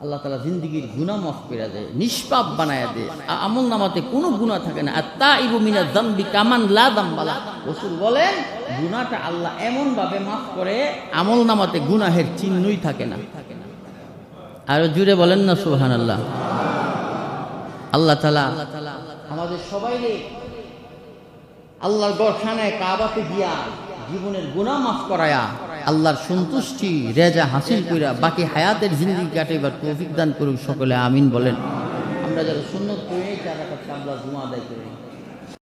আল্লাহ তাআলা জিন্দেগির গুনাহ মাফ করে দেয়, নিষ্পাপ বানায় দেয়, আমল নামাতে কোনো গুনাহ থাকে না। আত-তাইবু মিনাজ যামবি কামান লা যামবা লা। রাসূল বলেন গুনাহটা আল্লাহ এমন ভাবে মাফ করে আমল নামাতে গুনাহের চিহ্নই থাকে না। আর জুড়ে বলেন না সুবহানাল্লাহ। আল্লাহ তাআলা আমাদের সবাইকে আল্লাহর ঘরখানায় কাবাতে গিয়া জীবনের গুনাহ মাফ করায়া আল্লাহর সন্তুষ্টি রেজা হাসিল কইরা বাকি হায়াতের জিন্দেগি কাটাইবার তৌফিক দান করুক সকলে আমিন বলেন। আমরা যারা সুন্নত করি 4 রাকাত আমরা জুমা আদায় করি।